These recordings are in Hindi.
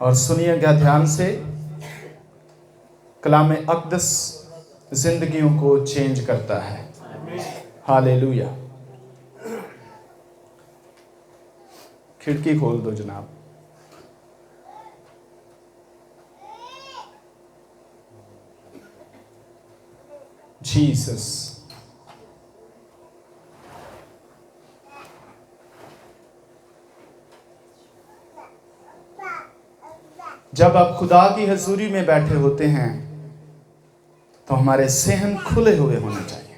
और सुनिएगा ध्यान से। कलाम अक़दस जिंदगियों को चेंज करता है। हालेलुया। खिड़की खोल दो जनाब। जीसस। जब आप खुदा की हजूरी में बैठे होते हैं तो हमारे सहन खुले हुए होने चाहिए।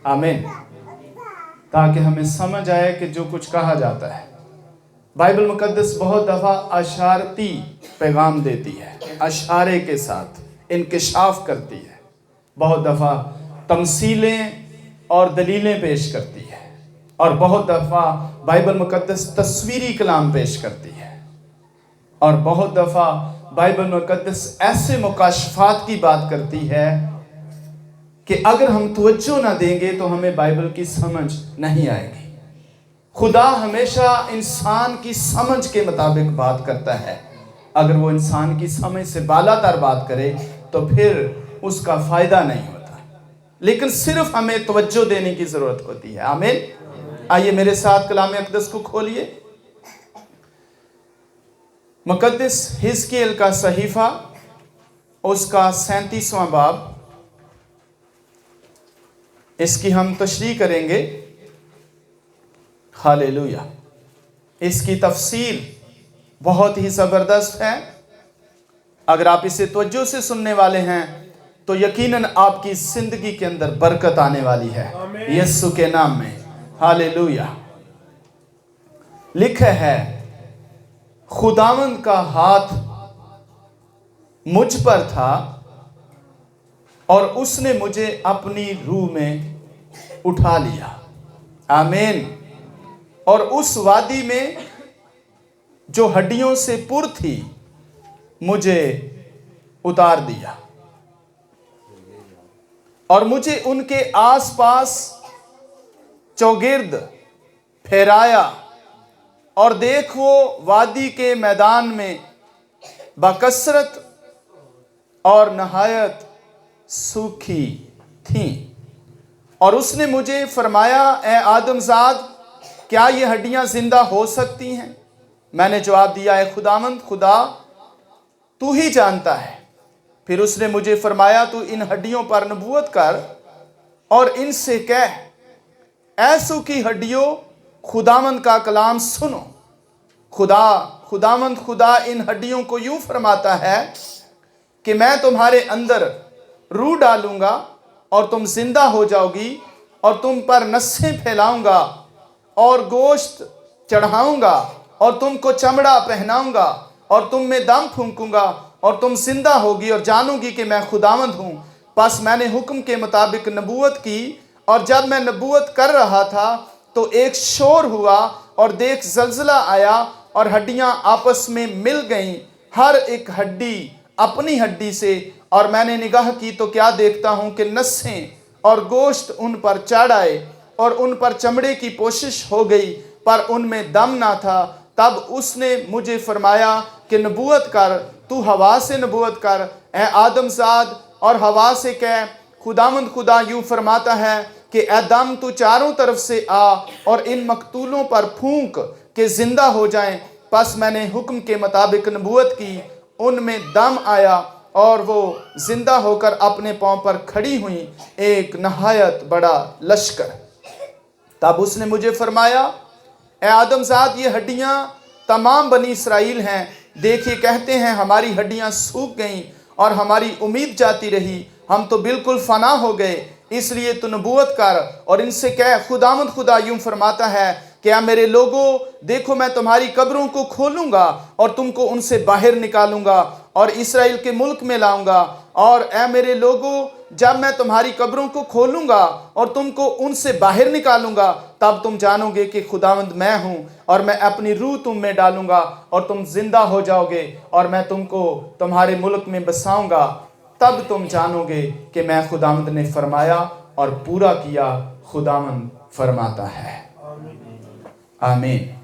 आमीन। ताकि हमें समझ आए कि जो कुछ कहा जाता है, बाइबल मुकद्दस बहुत दफ़ा अशारती पैगाम देती है, अशारे के साथ इंकिशाफ करती है। बहुत दफ़ा तमसीलें और दलीलें पेश करती है, और बहुत दफ़ा बाइबल मुकद्दस तस्वीरी कलाम पेश करती है, और बहुत दफ़ा बाइबल मुकद्दस ऐसे मुकाशफात की बात करती है कि अगर हम तवज्जो ना देंगे तो हमें बाइबल की समझ नहीं आएगी। खुदा हमेशा इंसान की समझ के मुताबिक बात करता है। अगर वो इंसान की समझ से बालातर बात करे तो फिर उसका फ़ायदा नहीं होता, लेकिन सिर्फ हमें तवज्जो देने की ज़रूरत होती है। आमीन। आइए मेरे साथ कलाम अक़दस को खोलिए। मुकद्दस हिजकिय्येल का सहीफ़ा, उसका 37वां बाब, इसकी हम तशरीह करेंगे। हालेलुया। इसकी तफसीर बहुत ही ज़बरदस्त है। अगर आप इसे तवज्जो से सुनने वाले हैं तो यकीनन आपकी ज़िंदगी के अंदर बरकत आने वाली है, यीशु के नाम में। हालेलुया। लिखा है, खुदावंद का हाथ मुझ पर था और उसने मुझे अपनी रूह में उठा लिया। आमीन। और उस वादी में जो हड्डियों से पुर थी मुझे उतार दिया और मुझे उनके आसपास चौगिर्द फहराया, और देख वो वादी के मैदान में बकसरत और नहायत सूखी थी। और उसने मुझे फरमाया, ए आदमजाद, क्या ये हड्डियां जिंदा हो सकती हैं? मैंने जवाब दिया, है खुदावंद, खुदा तू ही जानता है। फिर उसने मुझे फरमाया, तू इन हड्डियों पर नबूवत कर और इनसे कह, ऐसू की हड्डियों, खुदावंद का कलाम सुनो। खुदावंद खुदा इन हड्डियों को यूं फरमाता है कि मैं तुम्हारे अंदर रूह डालूंगा और तुम जिंदा हो जाओगी, और तुम पर नसें फैलाऊंगा और गोश्त चढ़ाऊंगा, और तुमको चमड़ा पहनाऊंगा और तुम में दम फूंकूंगा, और तुम जिंदा होगी और जानोगी कि मैं खुदावंद हूँ। बस मैंने हुक्म के मुताबिक नबूवत की, और जब मैं नबूवत कर रहा था तो एक शोर हुआ, और देख जल्जला आया और हड्डियां आपस में मिल गईं, हर एक हड्डी अपनी हड्डी से। और मैंने निगाह की तो क्या देखता हूँ कि नसें और गोश्त उन पर चढ़ आए, और उन पर चमड़े की पोशिश हो गई, पर उनमें दम ना था। तब उसने मुझे फरमाया कि नबूवत कर, तू हवा से नबूवत कर, ए आदमजाद, और हवा से कह, खुदावंद खुदा यूं फरमाता है कि ए दम, तू चारों तरफ से आ और इन मकतूलों पर फूंक के जिंदा हो जाएं। बस मैंने हुक्म के मुताबिक नबूवत की, उनमें दम आया और वो जिंदा होकर अपने पांव पर खड़ी हुई, एक नहायत बड़ा लश्कर। तब उसने मुझे फरमाया, ए आदमजाद, ये हड्डियां तमाम बनी इसराइल हैं। देखिए, कहते हैं हमारी हड्डियां सूख गईं और हमारी उम्मीद जाती रही, हम तो बिल्कुल फना हो गए। इसलिए तू नबूवत कर और इनसे कह, खुदावंद खुदा यूं फरमाता है, क्या मेरे लोगों, देखो मैं तुम्हारी कब्रों को खोलूंगा और तुमको उनसे बाहर निकालूंगा और इसराइल के मुल्क में लाऊंगा। और ए मेरे लोगों, जब मैं तुम्हारी कब्रों को खोलूंगा और तुमको उनसे बाहर निकालूंगा, तब तुम जानोगे कि खुदावंद मैं हूं, और मैं अपनी रूह तुम में डालूंगा और तुम जिंदा हो जाओगे, और मैं तुमको तुम्हारे मुल्क में बसाऊंगा। तब तुम जानोगे कि मैं खुदावंद ने फरमाया और पूरा किया, खुदावंद फरमाता है। आमीन।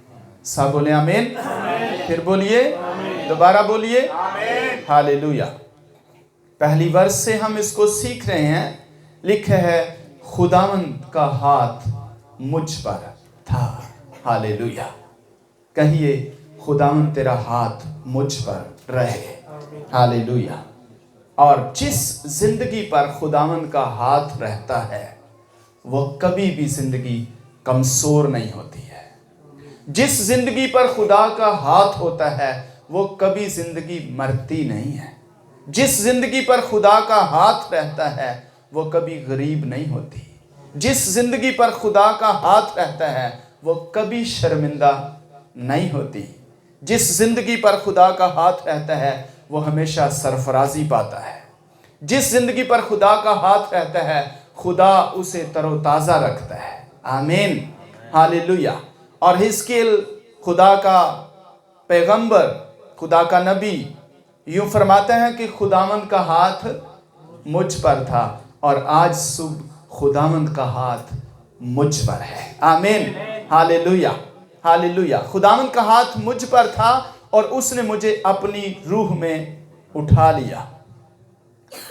सब बोले आमीन। फिर बोलिए। दोबारा बोलिए हालेलुया। पहली वर्ष से हम इसको सीख रहे हैं। लिखा है खुदावंद का हाथ मुझ पर था। हालेलुया। कहिए खुदावंद तेरा हाथ मुझ पर रहे। हालेलुया। और जिस जिंदगी पर खुदावंद का हाथ रहता है वो कभी भी जिंदगी कमजोर नहीं होती है। जिस जिंदगी पर खुदा का हाथ होता है वो कभी जिंदगी मरती नहीं है। जिस जिंदगी पर खुदा का हाथ रहता है वो कभी गरीब नहीं होती। जिस जिंदगी पर खुदा का हाथ रहता है वो कभी शर्मिंदा नहीं होती। जिस जिंदगी पर खुदा का हाथ रहता है वो हमेशा सरफराजी पाता है। जिस जिंदगी पर खुदा का हाथ रहता है खुदा उसे तरोताज़ा रखता है। आमीन हालेलुया। और हिजकिय्याह खुदा का पैगंबर, खुदा का नबी यूं फरमाता है कि खुदावंद का हाथ मुझ पर था और आज सुबह खुदावंद का हाथ मुझ पर है। आमीन हालेलुया हालेलुया। खुदावंद का हाथ मुझ पर था और उसने मुझे अपनी रूह में उठा लिया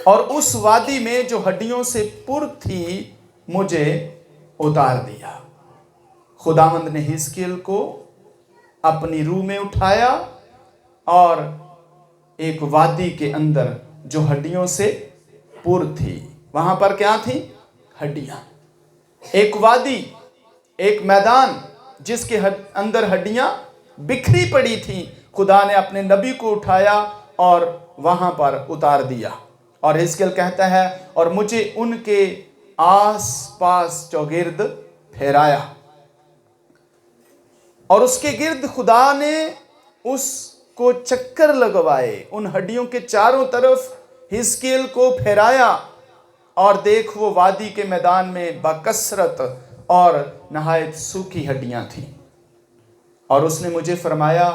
और उस वादी में जो हड्डियों से पुर थी मुझे उतार दिया। खुदावंद ने हिजकिय्याह को अपनी रूह में उठाया और एक वादी के अंदर जो हड्डियों से पुर थी, वहां पर क्या थी? हड्डियां। एक वादी, एक मैदान जिसके अंदर हड्डियां बिखरी पड़ी थी। खुदा ने अपने नबी को उठाया और वहां पर उतार दिया। और हिजकिय्याह कहता है और मुझे उनके आस पास चौगिर्द फेराया और उसके गिर्द खुदा ने उसको चक्कर लगवाए। उन हड्डियों के चारों तरफ हिजकिय्याह को फेराया और देख वो वादी के मैदान में बकसरत और नहायत सूखी हड्डियां थीं। और उसने मुझे फरमाया,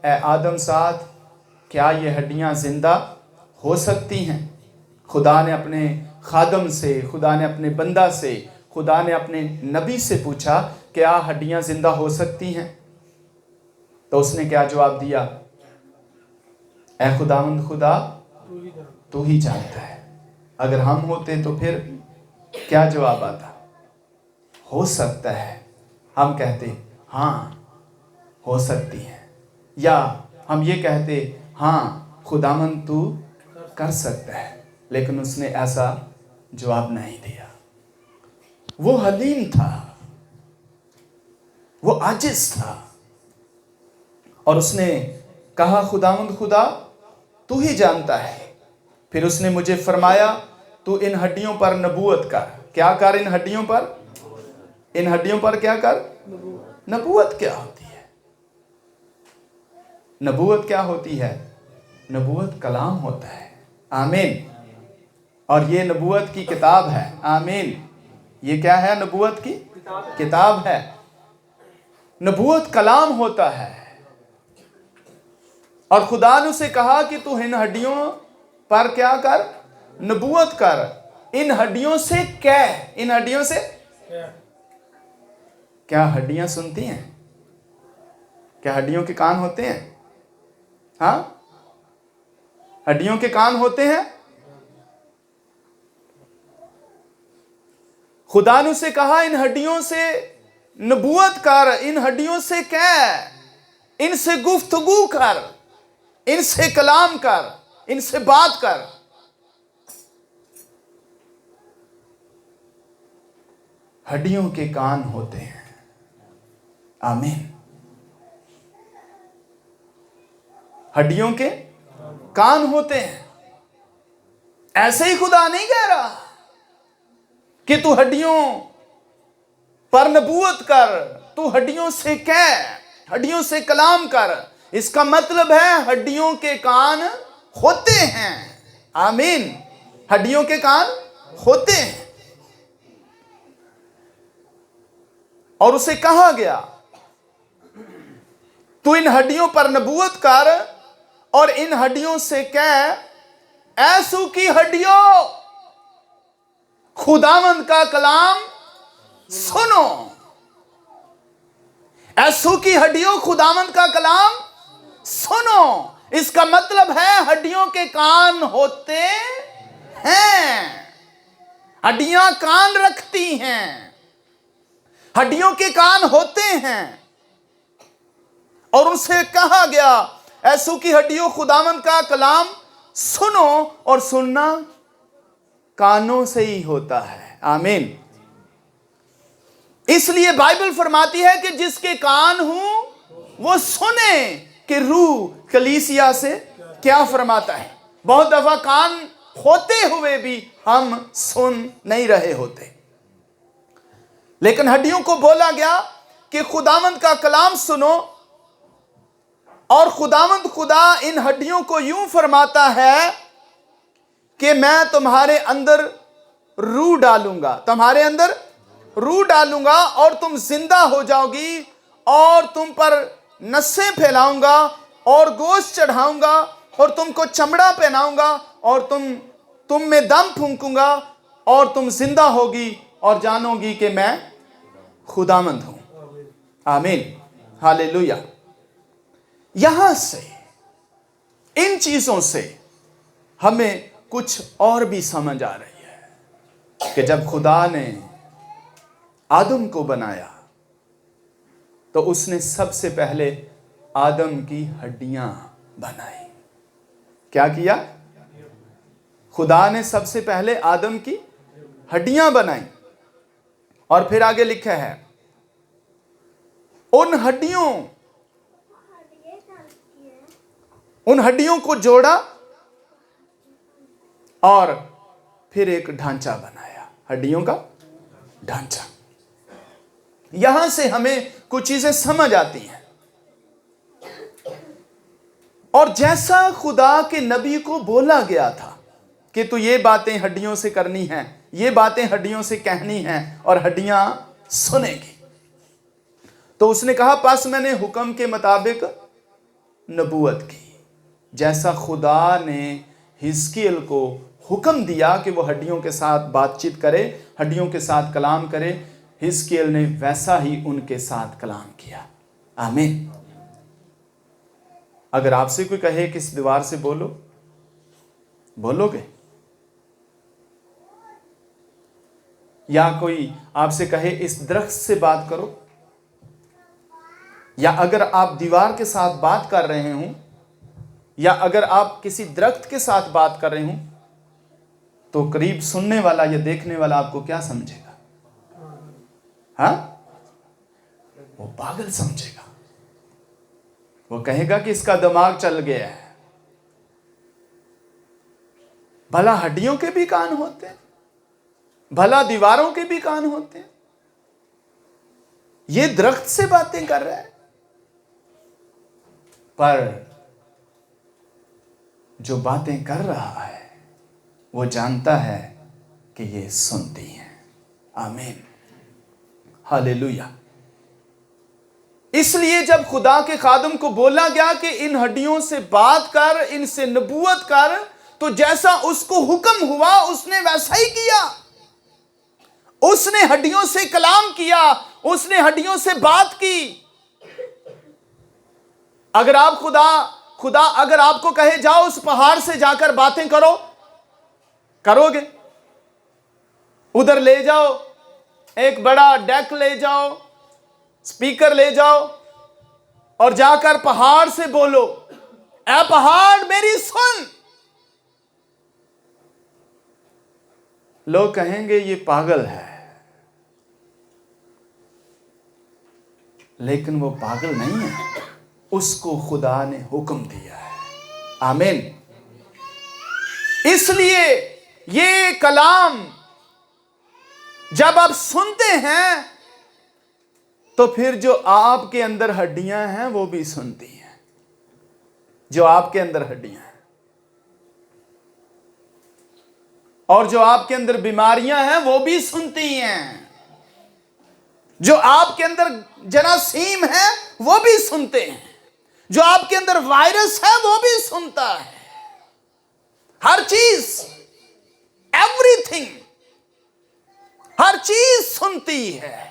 ए आदम साद, क्या ये हड्डियां जिंदा हो सकती हैं? खुदा ने अपने खादम से, खुदा ने अपने बंदा से, खुदा ने अपने नबी से पूछा, क्या हड्डियां जिंदा हो सकती हैं? तो उसने क्या जवाब दिया? ए खुदावंद खुदा, तू ही जानता है। अगर हम होते तो फिर क्या जवाब आता? हो सकता है। हम कहते हाँ हो सकती है, या हम ये कहते हाँ खुदावंद तू कर सकता है। लेकिन उसने ऐसा जवाब नहीं दिया। वो हलीम था, वो आजिज था और उसने कहा, खुदावंद खुदा तू ही जानता है। फिर उसने मुझे फरमाया, तू इन हड्डियों पर नबूवत कर। क्या कर? इन हड्डियों पर, इन हड्डियों पर क्या कर? नबूवत क्या होती है? नबूवत क्या होती है? नबूवत कलाम होता है। आमीन। और ये नबूवत की किताब है। आमीन। ये क्या है? नबूवत की किताब है। नबूवत कलाम होता है। और खुदा ने उसे कहा कि तू इन हड्डियों पर क्या कर? नबूवत कर। इन हड्डियों से कह। इन हड्डियों से क्या हड्डियां सुनती हैं? क्या हड्डियों के कान होते हैं? हाँ, हड्डियों के कान होते हैं। खुदा ने उसे कहा, इन हड्डियों से नबूवत कर, इन हड्डियों से कह, इनसे गुफ्तगू कर, इनसे कलाम कर, इनसे बात कर। हड्डियों के कान होते हैं। आमीन। हड्डियों के कान होते हैं। ऐसे ही खुदा नहीं कह रहा कि तू हड्डियों पर नबूवत कर, तू हड्डियों से कह, हड्डियों से कलाम कर। इसका मतलब है हड्डियों के कान होते हैं। आमीन। हड्डियों के कान होते हैं। और उसे कहा गया, तू इन हड्डियों पर नबूवत कर और इन हड्डियों से कह, ऐसू की हड्डियों खुदावंद का कलाम सुनो। ऐसू की हड्डियों खुदावंद का कलाम सुनो। इसका मतलब है हड्डियों के कान होते हैं। हड्डियां कान रखती हैं, हड्डियों के कान होते हैं। और उनसे कहा गया, ऐसो की हड्डियों खुदावंद का कलाम सुनो, और सुनना कानों से ही होता है। आमीन। इसलिए बाइबल फरमाती है कि जिसके कान हो वो सुने कि रूह कलीसिया से क्या फरमाता है। बहुत दफा कान होते हुए भी हम सुन नहीं रहे होते, लेकिन हड्डियों को बोला गया कि खुदावंद का कलाम सुनो, और खुदावंद खुदा इन हड्डियों को यूं फरमाता है कि मैं तुम्हारे अंदर रूह डालूंगा, तुम्हारे अंदर रूह डालूंगा, और तुम जिंदा हो जाओगी, और तुम पर नसें फैलाऊंगा, और गोश्त चढ़ाऊंगा, और तुमको चमड़ा पहनाऊंगा, और तुम में दम फूंकूंगा, और तुम जिंदा होगी और जानोगी कि मैं खुदावंद हूं। आमीन, हालेलुया। यहां से, इन चीजों से हमें कुछ और भी समझ आ रही है कि जब खुदा ने आदम को बनाया तो उसने सबसे पहले आदम की हड्डियां बनाई। क्या किया? खुदा ने सबसे पहले आदम की हड्डियां बनाई, और फिर आगे लिखा है उन हड्डियों को जोड़ा और फिर एक ढांचा बनाया, हड्डियों का ढांचा। यहां से हमें कुछ चीजें समझ आती हैं। और जैसा खुदा के नबी को बोला गया था कि तू ये बातें हड्डियों से करनी हैं, ये बातें हड्डियों से कहनी हैं, और हड्डियां सुनेगी, तो उसने कहा बस मैंने हुक्म के मुताबिक नबूवत की। जैसा खुदा ने हिजकिय्याल को हुक्म दिया कि वो हड्डियों के साथ बातचीत करे, हड्डियों के साथ कलाम करे, हिजकिय्याल ने वैसा ही उनके साथ कलाम किया। आमीन। अगर आपसे कोई कहे कि इस दीवार से बोलो, बोलोगे? या कोई आपसे कहे इस दरख्त से बात करो, या अगर आप दीवार के साथ बात कर रहे हो, या अगर आप किसी दरख्त के साथ बात कर रहे हो, तो करीब सुनने वाला या देखने वाला आपको क्या समझेगा? हाँ, वो पागल समझेगा। वो कहेगा कि इसका दिमाग चल गया है। भला हड्डियों के भी कान होते हैं, भला दीवारों के भी कान होते हैं, ये दरख्त से बातें कर रहा है। पर जो बातें कर रहा है वो जानता है कि ये सुनती हैं। आमीन, हालेलुया। इसलिए जब खुदा के खादम को बोला गया कि इन हड्डियों से बात कर, इनसे नबूवत कर, तो जैसा उसको हुक्म हुआ उसने वैसा ही किया। उसने हड्डियों से कलाम किया, उसने हड्डियों से बात की। अगर आप खुदा अगर आपको कहे जाओ उस पहाड़ से जाकर बातें करो, करोगे? उधर ले जाओ, एक बड़ा डेक ले जाओ, स्पीकर ले जाओ, और जाकर पहाड़ से बोलो, ऐ पहाड़ मेरी सुन। लोग कहेंगे ये पागल है, लेकिन वो पागल नहीं है, उसको खुदा ने हुक्म दिया है। आमीन। इसलिए ये कलाम जब आप सुनते हैं तो फिर जो आपके अंदर हड्डियां हैं वो भी सुनती हैं। जो आपके अंदर हड्डियां हैं और जो आपके अंदर बीमारियां हैं वो भी सुनती हैं। जो आपके अंदर जरासीम है वो भी सुनते हैं। जो आपके अंदर वायरस है वो भी सुनता है। हर चीज, एवरीथिंग, हर चीज सुनती है।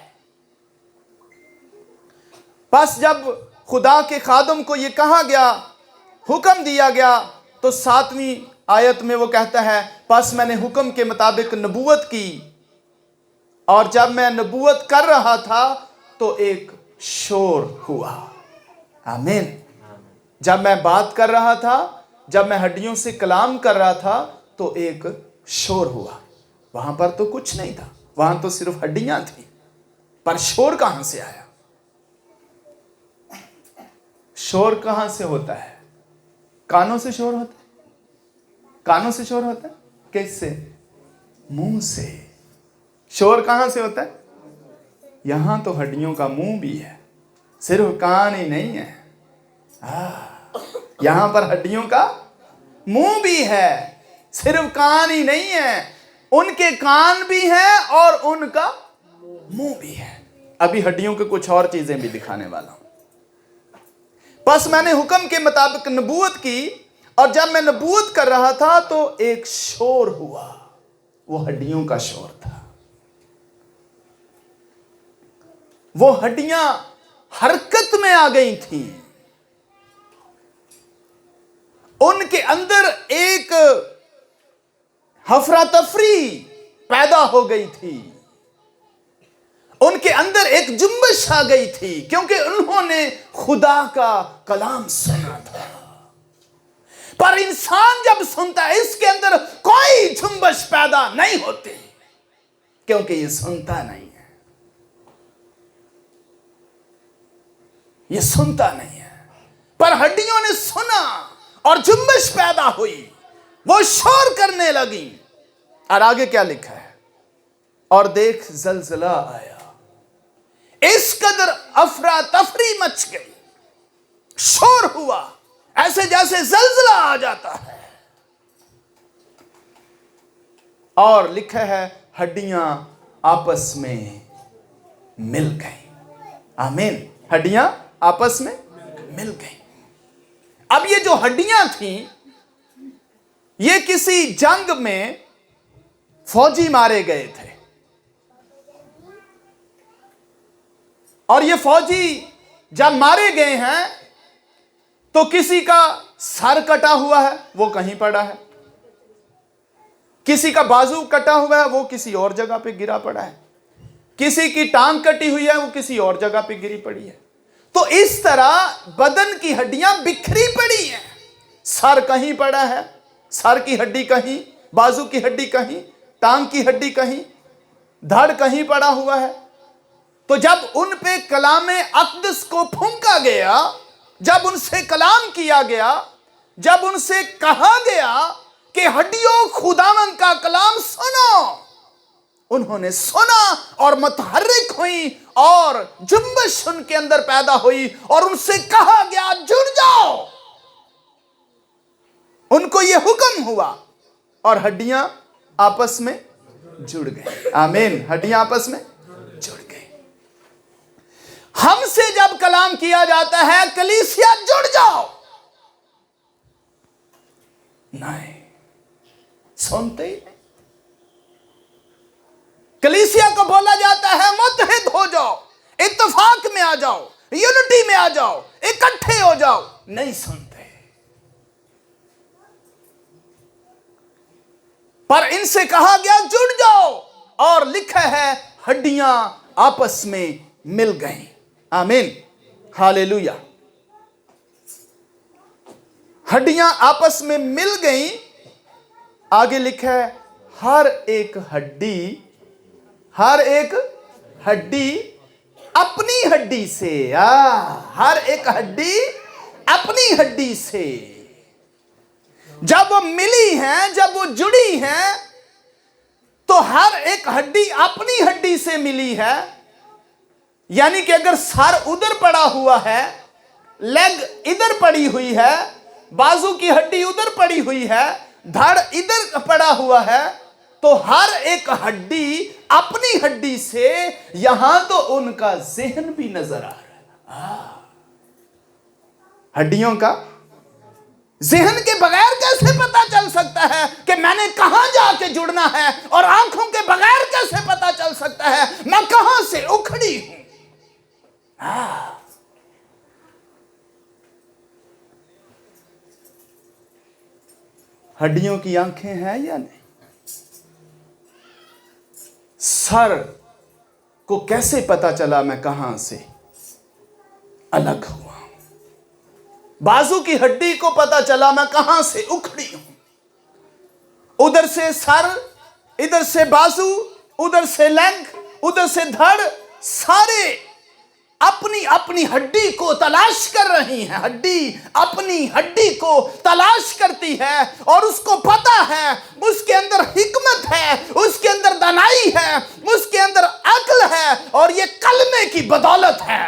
बस जब खुदा के खादम को यह कहा गया हुक्म दिया गया तो 7वीं आयत में वो कहता है, बस मैंने हुक्म के मुताबिक नबूवत की, और जब मैं नबूवत कर रहा था तो एक शोर हुआ। आमीन। जब मैं बात कर रहा था, जब मैं हड्डियों से कलाम कर रहा था तो एक शोर हुआ। वहां पर तो कुछ नहीं था, वहां तो सिर्फ हड्डियां थी, पर शोर कहां से आया? शोर कहां से होता है? कानों से शोर होता है। कानों से शोर होता है। कैसे? मुंह से। शोर कहां से होता है? यहां तो हड्डियों का मुंह भी है, सिर्फ कान ही नहीं है। यहां पर हड्डियों का मुंह भी है, सिर्फ कान ही नहीं है। उनके कान भी हैं और उनका मुंह भी है। अभी हड्डियों के कुछ और चीजें भी दिखाने वाला हूं। बस मैंने हुक्म के मुताबिक नबूवत की, और जब मैं नबूवत कर रहा था तो एक शोर हुआ। वो हड्डियों का शोर था। वो हड्डियां हरकत में आ गई थी। उनके अंदर एक हफरा तफरी पैदा हो गई थी। उनके अंदर एक जुम्बश आ गई थी, क्योंकि उन्होंने खुदा का कलाम सुना था। पर इंसान जब सुनता है, इसके अंदर कोई जुम्बश पैदा नहीं होती, क्योंकि ये सुनता नहीं है। ये सुनता नहीं है। पर हड्डियों ने सुना और जुम्बश पैदा हुई, वो शोर करने लगी। और आगे क्या लिखा है? और देख जलजला आया। इस कदर अफरा तफरी मच गई, शोर हुआ, ऐसे जैसे जलजला आ जाता है। और लिखा है हड्डियां आपस में मिल गई। आमीन। हड्डियां आपस में मिल गई। अब ये जो हड्डियां थी, ये किसी जंग में फौजी मारे गए थे, और ये फौजी जब मारे गए हैं तो किसी का सर कटा हुआ है, वो कहीं पड़ा है। किसी का बाजू कटा हुआ है, वो किसी और जगह पे गिरा पड़ा है। किसी की टांग कटी हुई है, वो किसी और जगह पे गिरी पड़ी है। तो इस तरह बदन की हड्डियां बिखरी पड़ी हैं। सर कहीं पड़ा है, सर की हड्डी कहीं, बाजू की हड्डी कहीं, टांग की हड्डी कहीं, धड़ कहीं पड़ा हुआ है। तो जब उन पे कलामे अक़दस को फूंका गया, जब उनसे कलाम किया गया, जब उनसे कहा गया कि हड्डियों खुदावंद का कलाम सुनो, उन्होंने सुना और मुतहर्रिक हुई, और जुम्बश उनके अंदर पैदा हुई, और उनसे कहा गया जुड़ जाओ। उनको यह हुक्म हुआ और हड्डियां आपस में जुड़ गई। आमीन। हड्डियां आपस में जुड़ गई। हमसे जब कलाम किया जाता है, कलीसिया जुड़ जाओ, नहीं सुनते ही नहीं। कलीसिया को बोला जाता है मुत्तहिद हो जाओ, इत्तेफाक में आ जाओ, यूनिटी में आ जाओ, इकट्ठे हो जाओ, नहीं सुनते। पर इनसे कहा गया जुड़ जाओ, और लिखा है हड्डियां आपस में मिल गई। आमीन। हालेलुया। हड्डियां आपस में मिल गई। आगे लिखा है हर एक हड्डी अपनी हड्डी से, हर एक हड्डी अपनी हड्डी से जब वो मिली हैं, जब वो जुड़ी हैं, तो हर एक हड्डी अपनी हड्डी से मिली है। यानी कि अगर सर उधर पड़ा हुआ है, लेग इधर पड़ी हुई है, बाजू की हड्डी उधर पड़ी हुई है, धड़ इधर पड़ा हुआ है, तो हर एक हड्डी अपनी हड्डी से, यहां तो उनका ज़हन भी नजर आ रहा है। हड्डियों का ज़हन के बगैर कैसे पता चल सकता है कि मैंने कहां जाके जुड़ना है, और आंखों के बगैर कैसे पता चल सकता है मैं कहां से उखड़ी हूं। हड्डियों की आंखें हैं या नहीं? सर को कैसे पता चला मैं कहां से अलग हुआ हूं? बाजू की हड्डी को पता चला मैं कहां से उखड़ी हूं। उधर से सर, इधर से बाजू, उधर से लेग, उधर से धड़, सारे अपनी अपनी हड्डी को तलाश कर रही हैं। हड्डी अपनी हड्डी को तलाश करती है और उसको पता है उसके अंदर हिकमत है, उसके अंदर दानाई है, उसके अंदर अक्ल है, और ये कलमे की बदौलत है।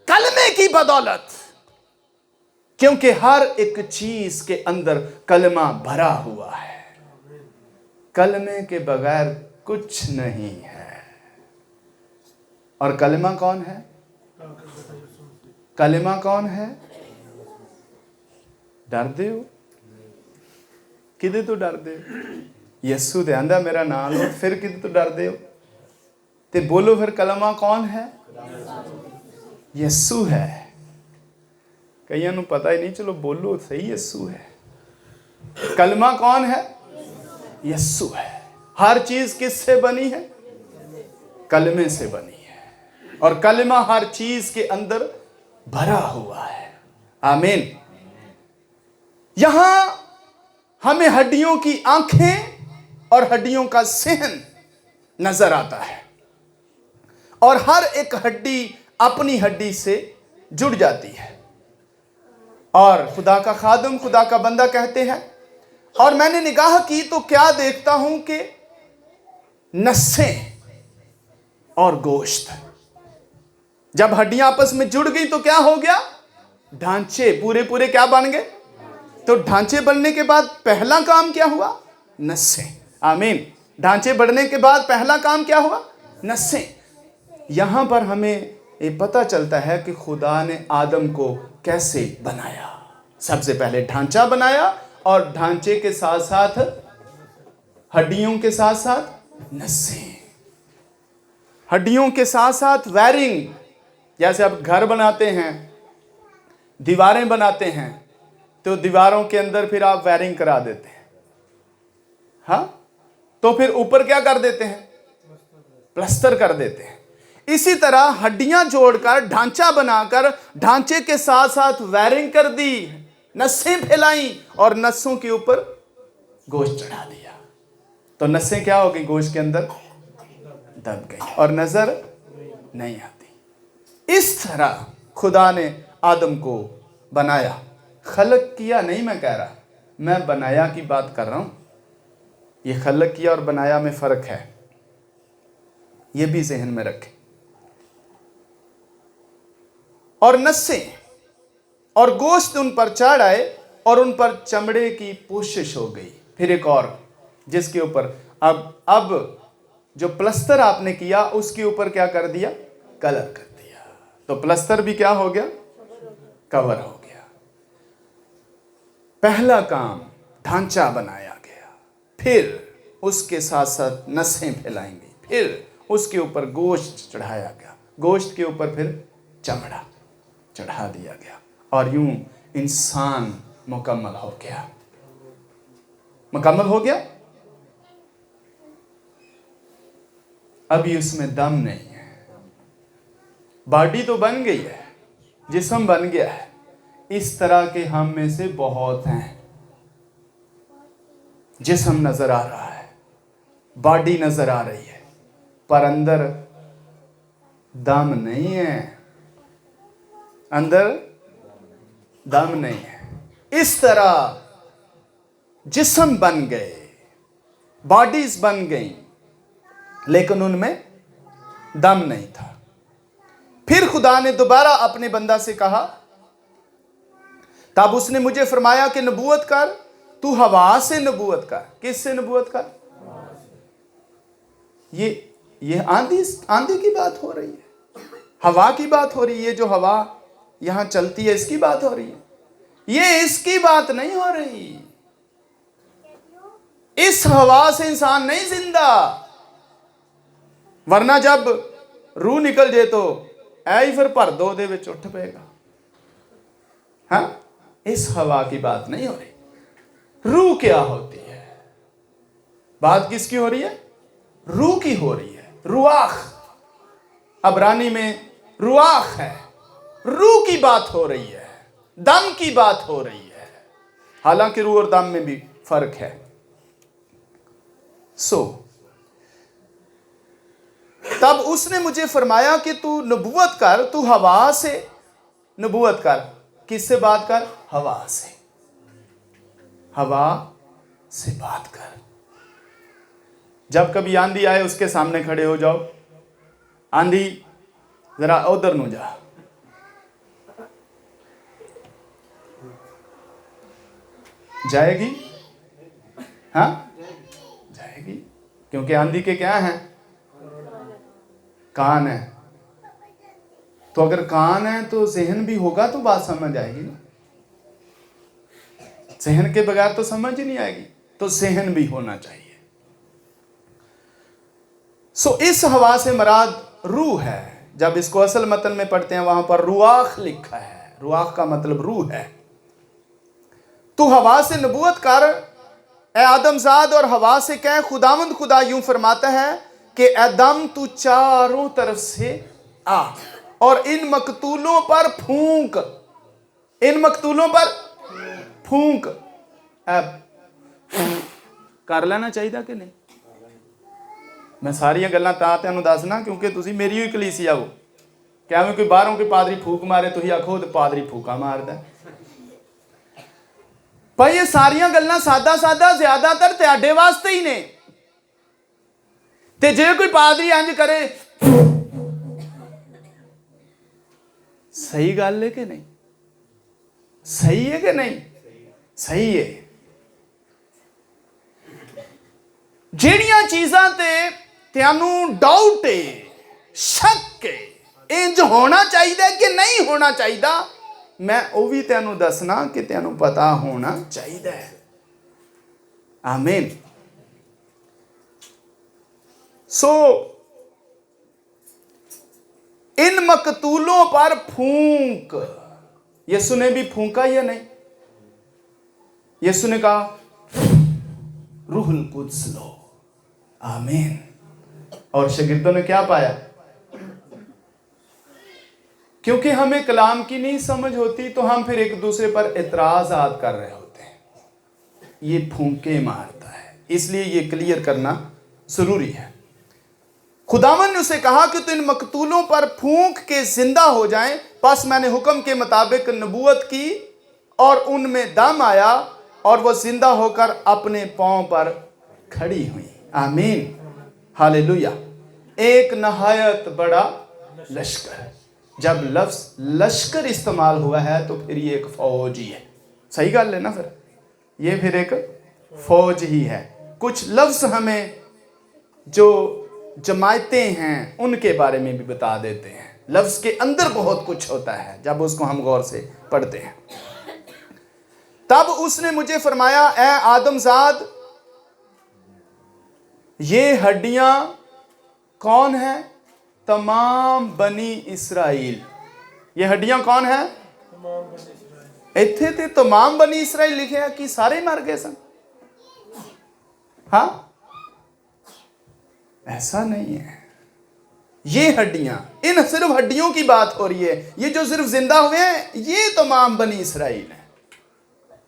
कलमे की बदौलत, क्योंकि हर एक चीज के अंदर कलमा भरा हुआ है। कलमे के बगैर कुछ नहीं है। और कलमा कौन है? कलमा कौन है? डरदे हो? किदे तो डरदे हो? यस्सु दे आंदा मेरा नाम लो, फिर किदे तो डरदे हो? ते बोलो फिर कलमा कौन है? यस्सु है। कईयां नूं पता ही नहीं, चलो बोलो सही, यस्सु है। कलमा कौन है? यस्सु है। हर चीज किससे बनी है? कलमे से बनी है। और कलमा हर चीज के अंदर भरा हुआ है। आमीन। यहां हमें हड्डियों की आंखें और हड्डियों का सहन नजर आता है, और हर एक हड्डी अपनी हड्डी से जुड़ जाती है। और खुदा का खादिम, खुदा का बंदा कहते हैं, और मैंने निगाह की तो क्या देखता हूं कि नसें और गोश्त, जब हड्डियां आपस में जुड़ गई तो क्या हो गया? ढांचे पूरे पूरे क्या बन गए? तो ढांचे बनने के बाद पहला काम क्या हुआ? नसें। आमीन। ढांचे बढ़ने के बाद पहला काम क्या हुआ? नसें। यहां पर हमें ये पता चलता है कि खुदा ने आदम को कैसे बनाया। सबसे पहले ढांचा बनाया, और ढांचे के साथ साथ हड्डियों के साथ साथ नसें, हड्डियों के साथ साथ वायरिंग। जैसे आप घर बनाते हैं, दीवारें बनाते हैं, तो दीवारों के अंदर फिर आप वायरिंग करा देते हैं। हाँ, तो फिर ऊपर क्या कर देते हैं? प्लास्टर कर देते हैं। इसी तरह हड्डियां जोड़कर ढांचा बनाकर ढांचे के साथ साथ वायरिंग कर दी, नसें फैलाई और नसों के ऊपर गोश्त चढ़ा दिया। तो नसें क्या हो गई? गोश्त के अंदर दब गई और नजर नहीं आती। इस तरह खुदा ने आदम को बनाया। खलक किया नहीं मैं कह रहा, मैं बनाया की बात कर रहा हूं। ये खलक किया और बनाया में फर्क है, ये भी जहन में रखें। और नसें और गोश्त उन पर चढ़ आए और उन पर चमड़े की पोशिश हो गई। फिर एक और, जिसके ऊपर अब जो प्लास्टर आपने किया उसके ऊपर क्या कर दिया? कलर कर दिया। तो प्लास्टर भी क्या हो गया? कवर हो गया। पहला काम ढांचा बनाया गया, फिर उसके साथ साथ नसें फैलाई गई, फिर उसके ऊपर गोश्त चढ़ाया गया, गोश्त के ऊपर फिर चमड़ा चढ़ा दिया गया, और यूं इंसान मुकम्मल हो गया। मुकम्मल हो गया। अभी उसमें दम नहीं है। बॉडी तो बन गई है, जिस्म बन गया है। इस तरह के हम में से बहुत हैं। जिस्म नजर आ रहा है, बॉडी नजर आ रही है, पर अंदर दम नहीं है। अंदर दम नहीं है। इस तरह जिस्म बन गए, बॉडीज बन गई, लेकिन उनमें दम नहीं था। फिर खुदा ने दोबारा अपने बंदा से कहा, तब उसने मुझे फरमाया कि नबूवत कर, तू हवा से नबूवत कर। किससे नबूवत कर? ये आंधी की बात हो रही है, हवा की बात हो रही है। ये जो हवा यहां चलती है इसकी बात हो रही है, ये इसकी बात नहीं हो रही। इस हवा से इंसान नहीं जिंदा, वरना जब रूह निकल जाए तो ऐ फिर भर दो दे विच उठ पेगा। हाँ, इस हवा की बात नहीं हो रही। रूह क्या होती है? बात किसकी हो रही है? रूह की हो रही है। रुआख, अबरानी में रुआख है। रूह की बात हो रही है, दम की बात हो रही है। हालांकि रूह और दम में भी फर्क है। तब उसने मुझे फरमाया कि तू नबूवत कर, तू हवा से नबूवत कर। किससे बात कर? हवा से। हवा से बात कर। जब कभी आंधी आए उसके सामने खड़े हो जाओ। आंधी जरा उधर न जा। जाएगी? हाँ, जाएगी। क्योंकि आंधी के क्या हैं? कान है। तो अगर कान है तो ज़हन भी होगा तो बात समझ आएगी ना। ज़हन के बगैर तो समझ ही नहीं आएगी, तो ज़हन भी होना चाहिए। इस हवा से मराद रूह है। जब इसको असल मतन में पढ़ते हैं वहां पर रुआख लिखा है। रुआख का मतलब रूह है। तू हवा से नबूवत कर, ए आदमजाद, और हवा से कह, खुदावंद खुदा यूं फरमाता है कि ए दम तू चारों तरफ से आ और इन मकतूलों पर फूंक। इन मकतूलों पर फूंक। कर लेना चाहिए कि नहीं? मैं सारिया गल्लां तां तैनूं दसना क्योंकि तुसीं मेरी ही कलीसिया हो। क्या कोई बाहरों के पादरी फूक मारे तुसीं आखो तो पादरी फूका मारदा। भाई ये सारिया गल्लां सादा सादा ज्यादातर तुहाडे वास्ते ही ने। ते जे कोई पादरी इंज करे, सही गल है कि नहीं? सही है कि नहीं? सही है। ਜਿਹੜੀਆਂ चीज़ां ते ਤੈਨੂੰ डाउट है, शक है, इंज होना चाहिए कि नहीं होना चाहिए, मैं वो भी तैनू दसना कि तैनू पता होना चाहिए। आमीन। इन मकतूलों पर फूंक। यीशु ने भी फूंका या नहीं? यीशु ने कहा रूहुल कुद्स लो। आमीन। और शागिर्दों ने क्या पाया? क्योंकि हमें कलाम की नहीं समझ होती तो हम फिर एक दूसरे पर एतराज़ात कर रहे होते हैं। ये फूंके मारता है, इसलिए ये क्लियर करना जरूरी है। खुदावन ने उसे कहा कि तू इन मकतूलों पर फूंक के जिंदा हो जाएं। बस मैंने हुक्म के मुताबिक नबूवत की और उनमें दम आया और वो जिंदा होकर अपने पांव पर खड़ी हुई। आमीन, हालेलुया। एक नहायत बड़ा लश्कर। जब लफ्ज लश्कर इस्तेमाल हुआ है तो फिर ये एक फौज ही है। सही गल है ना? फिर ये फिर एक फौज ही है। कुछ लफ्ज हमें जो जमायतें हैं उनके बारे में भी बता देते हैं। लफ्ज के अंदर बहुत कुछ होता है जब उसको हम गौर से पढ़ते हैं। तब उसने मुझे फरमाया, ए आदमजाद, ये हड्डियां कौन है? तमाम बनी इसराइल। ये हड्डियां कौन है? इत्थे ते तमाम बनी इसराइल लिखे है कि सारे मर गए सन? हाँ, ऐसा नहीं है। ये हड्डियां, इन सिर्फ हड्डियों की बात हो रही है। ये जो सिर्फ जिंदा हुए हैं ये तमाम बनी इसराइल है।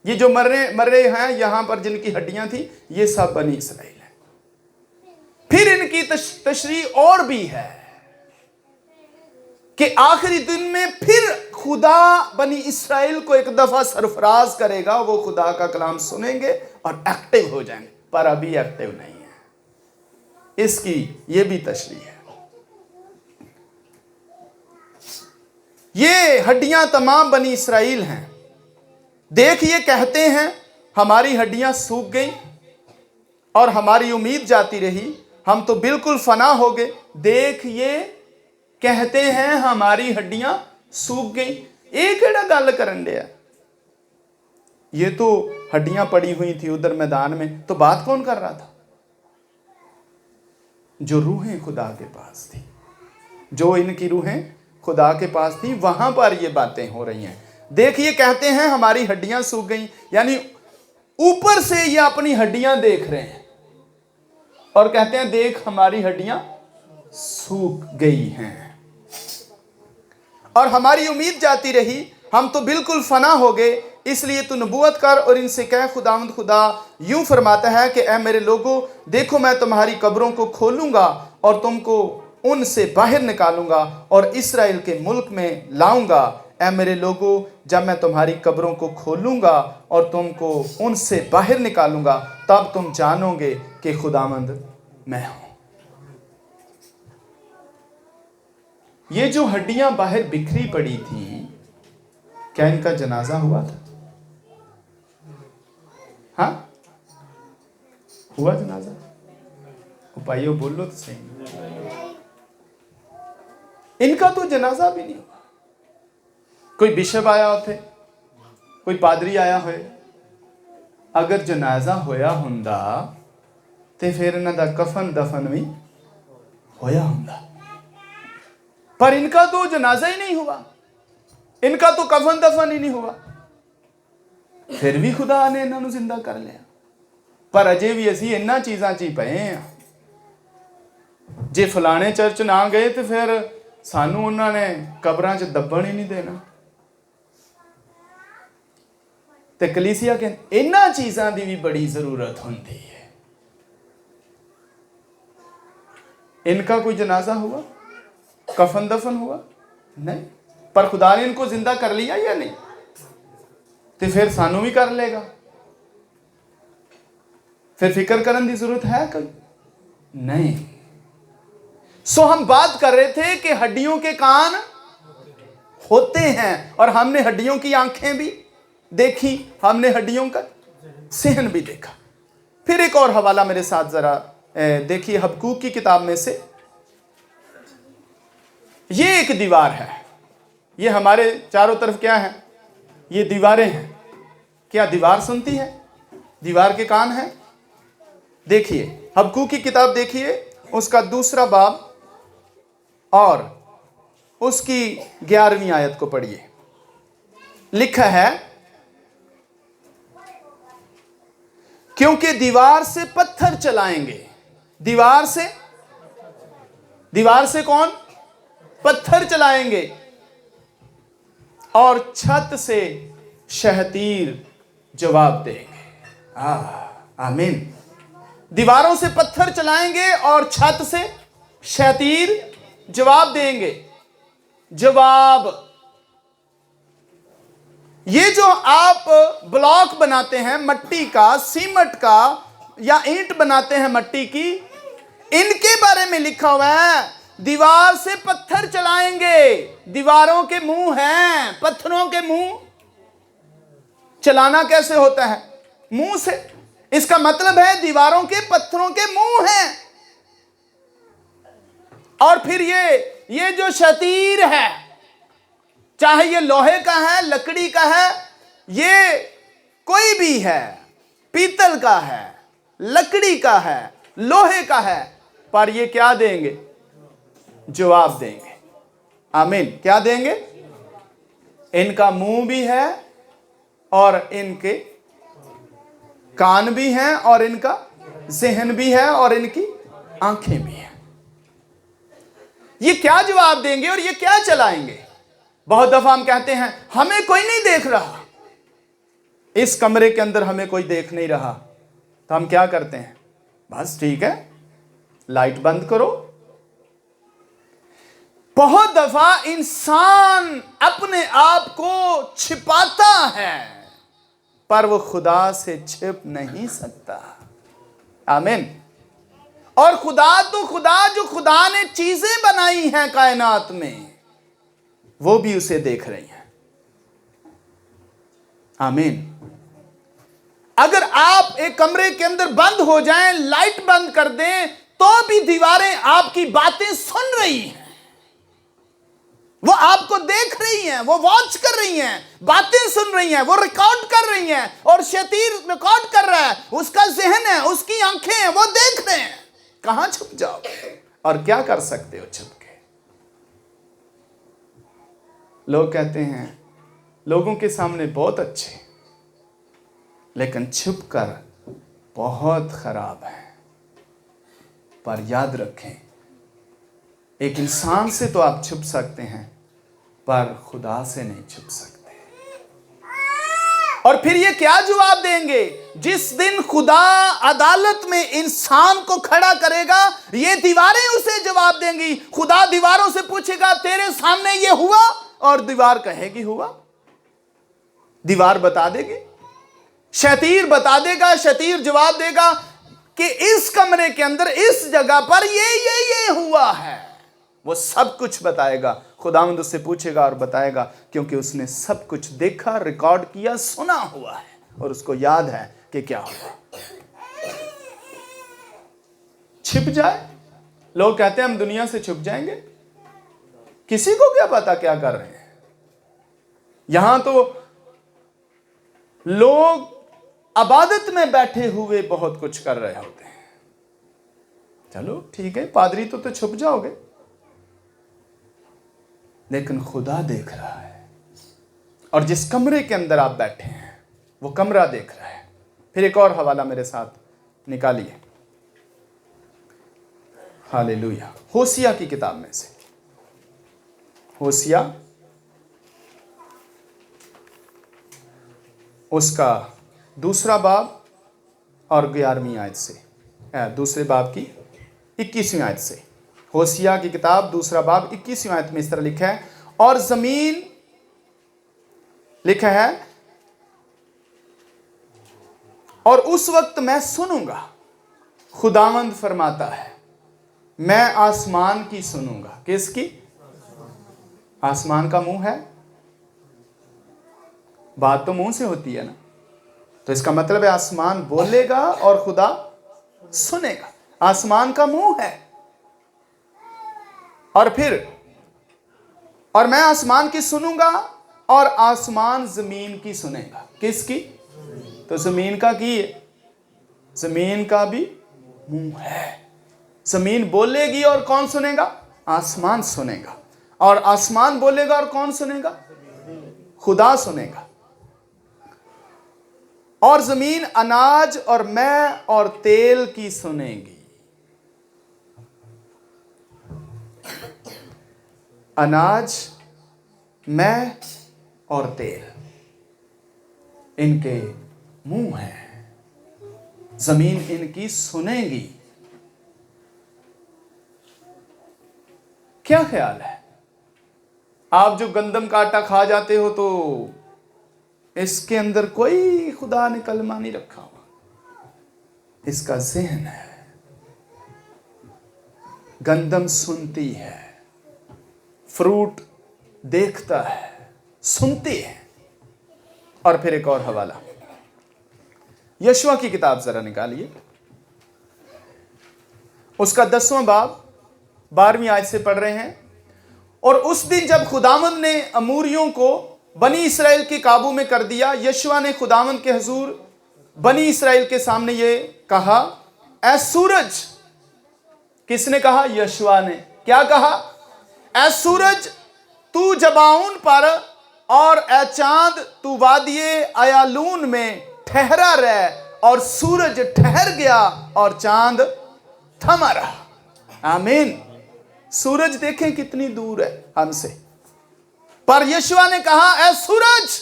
ये जो मर रहे हैं यहां पर जिनकी हड्डियां थी ये सब बनी इसराइल है। फिर इनकी तशरीह और भी है कि आखिरी दिन में फिर खुदा बनी इसराइल को एक दफा सरफराज करेगा। वो खुदा का कलाम सुनेंगे और एक्टिव हो जाएंगे, पर अभी एक्टिव नहीं है। इसकी ये भी तशरीह है। ये हड्डियां तमाम बनी इसराइल हैं। देख, ये कहते हैं हमारी हड्डियां सूख गई और हमारी उम्मीद जाती रही, हम तो बिल्कुल फना हो गए। देख, ये कहते हैं हमारी हड्डियां सूख गई। ये केड़ा गल करन दिया? ये तो हड्डियां पड़ी हुई थी उधर मैदान में, तो बात कौन कर रहा था? जो रूहें खुदा के पास थी, जो इनकी रूहें खुदा के पास थी, वहां पर ये बातें हो रही हैं। देखिए, कहते हैं हमारी हड्डियां सूख गई, यानी ऊपर से ये अपनी हड्डियां देख रहे हैं और कहते हैं देख हमारी हड्डियां सूख गई हैं। और हमारी उम्मीद जाती रही, हम तो बिल्कुल फना हो गए, इसलिए तू नबूवत कर और इनसे कह खुदावंद खुदा यूं फरमाता है कि ऐ मेरे लोगों, देखो मैं तुम्हारी कब्रों को खोलूंगा और तुमको उनसे बाहर निकालूंगा और इस्राएल के मुल्क में लाऊंगा। ऐ मेरे लोगों, जब मैं तुम्हारी कब्रों को खोलूंगा और तुमको उनसे बाहर निकालूंगा, तब तुम जानोगे कि खुदावंद मैं हूं। ये जो हड्डियां बाहर बिखरी पड़ी थी, क्या इनका जनाजा हुआ था? हाँ, हुआ जनाजा? भाइयों बोल लो तो सही। इनका तो जनाजा भी नहीं हुआ। कोई बिशप आया होते, कोई पादरी आया होए, अगर जनाजा होया हुंदा ते फिर इन्हां दा कफन दफन भी होया हुंदा। पर इनका तो जनाजा ही नहीं हुआ, इनका तो कफन दफन ही नहीं हुआ, फिर भी खुदा ने इन्हां नूं जिंदा कर लिया। पर अजे भी असी इन्हां चीज़ां 'च ही पए हैं। जे फलाने चर्च ना गए तो फिर सानू उन्होंने कब्रां 'च दब्बण ही नहीं देना। ते कलीसिया के इन्हां चीज़ां की भी बड़ी जरूरत होती है। इनका कोई जनाजा हुआ, कफन दफन हुआ नहीं, पर खुदा ने इनको जिंदा कर लिया या नहीं? तो फिर सानू भी कर लेगा। फिर फिक्र करने की जरूरत है कोई नहीं। सो हम बात कर रहे थे कि हड्डियों के कान होते हैं और हमने हड्डियों की आंखें भी देखी, हमने हड्डियों का सहन भी देखा। फिर एक और हवाला मेरे साथ जरा देखिए, हबक्कूक की किताब में से। ये एक दीवार है, ये हमारे चारों तरफ क्या है? ये दीवारें हैं। क्या दीवार सुनती है? दीवार के कान हैं। देखिए हबक्कूक की किताब देखिए, उसका 2 बाब और उसकी 11वीं आयत को पढ़िए। लिखा है, क्योंकि दीवार से पत्थर चलाएंगे। दीवार से कौन? पत्थर चलाएंगे और छत से शहतीर जवाब देंगे। आमीन। दीवारों से पत्थर चलाएंगे और छत से शहतीर जवाब देंगे। जवाब, ये जो आप ब्लॉक बनाते हैं मट्टी का, सीमेंट का, या ईंट बनाते हैं मट्टी की, इनके बारे में लिखा हुआ है दीवार से पत्थर चलाएंगे। दीवारों के मुंह हैं, पत्थरों के मुंह। चलाना कैसे होता है? मुंह से। इसका मतलब है दीवारों के पत्थरों के मुंह हैं। और फिर ये जो शतीर है, चाहे ये लोहे का है, लकड़ी का है, ये कोई भी है, पीतल का है, लकड़ी का है, लोहे का है, पर ये क्या देंगे? जवाब देंगे। आमीन। क्या देंगे? इनका मुंह भी है और इनके कान भी हैं और इनका ज़हन भी है और इनकी आंखें भी हैं। ये क्या जवाब देंगे और ये क्या चलाएंगे? बहुत दफा हम कहते हैं हमें कोई नहीं देख रहा, इस कमरे के अंदर हमें कोई देख नहीं रहा, तो हम क्या करते हैं? बस ठीक है, लाइट बंद करो। बहुत दफा इंसान अपने आप को छिपाता है, पर वो खुदा से छिप नहीं सकता। आमीन। और खुदा तो खुदा, जो खुदा ने चीजें बनाई हैं कायनात में, वो भी उसे देख रही हैं। आमीन। अगर आप एक कमरे के अंदर बंद हो जाएं, लाइट बंद कर दें, तो भी दीवारें आपकी बातें सुन रही हैं। वो आपको देख रही हैं, वो वॉच कर रही हैं, बातें सुन रही हैं, वो रिकॉर्ड कर रही हैं। और शतीर रिकॉर्ड कर रहा है, उसका ज़हन है, उसकी आंखें हैं, वो देख रहे हैं। कहां छुप जाओगे और क्या कर सकते हो छुप के? लोग कहते हैं लोगों के सामने बहुत अच्छे, लेकिन छुप कर बहुत खराब है। पर याद रखें, एक इंसान से तो आप छुप सकते हैं, पर खुदा से नहीं छुप सकते। और फिर ये क्या जवाब देंगे जिस दिन खुदा अदालत में इंसान को खड़ा करेगा? ये दीवारें उसे जवाब देंगी। खुदा दीवारों से पूछेगा तेरे सामने ये हुआ, और दीवार कहेगी हुआ। दीवार बता देगी, शतीर बता देगा, शतीर जवाब देगा कि इस कमरे के अंदर इस जगह पर ये हुआ है। वो सब कुछ बताएगा। खुदावंद उससे पूछेगा और बताएगा, क्योंकि उसने सब कुछ देखा, रिकॉर्ड किया, सुना हुआ है, और उसको याद है कि क्या हुआ। छिप जाए, लोग कहते हैं हम दुनिया से छुप जाएंगे। किसी को क्या पता क्या कर रहे हैं। यहां तो लोग इबादत में बैठे हुए बहुत कुछ कर रहे होते हैं। चलो ठीक है, पादरी तो छुप जाओगे, लेकिन खुदा देख रहा है। और जिस कमरे के अंदर आप बैठे हैं वो कमरा देख रहा है। फिर एक और हवाला मेरे साथ निकालिए, हालेलुया। होसिया की किताब में से, होसिया उसका दूसरा बाब और 11वीं आयत से, दूसरे बाब की 21वीं आयत से। होसिया की किताब दूसरा बाब 21वीं आयत में इस तरह लिखा है, और जमीन लिखा है, और उस वक्त मैं सुनूंगा, खुदावंद फरमाता है, मैं आसमान की सुनूंगा। किसकी? आसमान का मुंह है, बात तो मुंह से होती है ना, तो इसका मतलब है आसमान बोलेगा और खुदा सुनेगा। आसमान का मुंह है। और फिर, और मैं आसमान की सुनूंगा और आसमान जमीन की सुनेगा। किसकी? तो जमीन का की है, जमीन का भी मुंह है। जमीन बोलेगी और कौन सुनेगा? आसमान सुनेगा। और आसमान बोलेगा और कौन सुनेगा? खुदा सुनेगा। और जमीन अनाज और मैं और तेल की सुनेगी। अनाज, मैं और तेल, इनके मुंह हैं, जमीन इनकी सुनेगी। क्या ख्याल है? आप जो गंदम का आटा खा जाते हो तो इसके अंदर कोई खुदा ने कलमा नहीं रखा हुआ, इसका ज़हन है। गंदम सुनती है, फ्रूट देखता है, सुनती है। और फिर एक और हवाला, यशवा की किताब जरा निकालिए, उसका 10वां बाब 12वीं आयत से पढ़ रहे हैं। और उस दिन जब खुदावंद ने अमोरियों को बनी इसराइल के काबू में कर दिया, यशवा ने खुदावंद के हुजूर बनी इसराइल के सामने ये कहा, ऐ सूरज। किसने कहा? यशवा ने। क्या कहा? ऐ सूरज तू जबाऊन पर, और ऐ चांद तू वादिये अयालून में ठहरा रह। और सूरज ठहर गया और चांद थमा रहा। आमीन। सूरज देखें कितनी दूर है हमसे, पर यशवा ने कहा, ऐ सूरज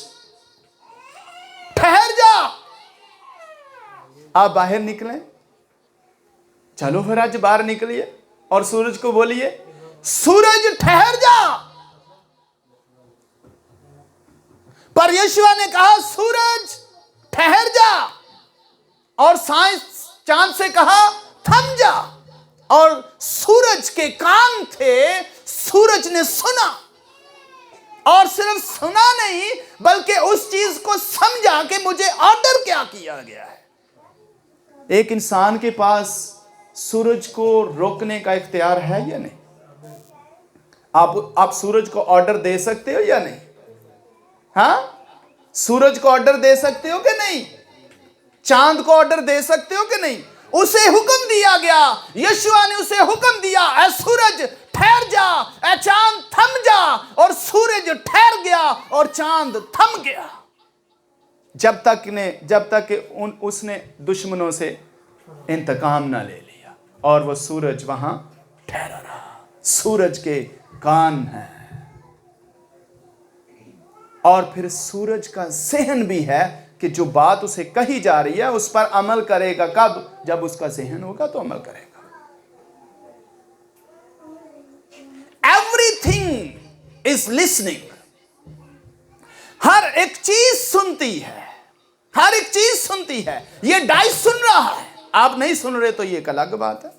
ठहर जा। आप बाहर निकलें। चलो फिर आज बाहर निकलिए और सूरज को बोलिए, सूरज ठहर जा। पर यशवा ने कहा, सूरज ठहर जा। और साइंस चांद से कहा, थम जा। और सूरज के कान थे, सूरज ने सुना। और सिर्फ सुना नहीं, बल्कि उस चीज को समझा कि मुझे ऑर्डर क्या किया गया है। एक इंसान के पास सूरज को रोकने का इख्तियार है या नहीं? आप सूरज को ऑर्डर दे सकते हो या नहीं? हाँ, सूरज को ऑर्डर दे सकते हो कि नहीं? चांद को ऑर्डर दे सकते हो कि नहीं? उसे हुक्म दिया गया, यशवा ने उसे हुक्म दिया, ऐ सूरज ठहर जा, ऐ चांद थम जा। और सूरज ठहर गया और चांद थम गया। जब तक कि उसने दुश्मनों से इंतकाम ना ले लिया। और वो सूरज वहां ठहरा रहा। सूरज के कान हैं और फिर सूरज का ज़हन भी है कि जो बात उसे कही जा रही है उस पर अमल करेगा। कब? जब उसका ज़हन होगा तो अमल करेगा। Everything is listening. हर एक चीज सुनती है, हर एक चीज सुनती है। ये डाइस सुन रहा है, आप नहीं सुन रहे तो ये एक अलग बात है।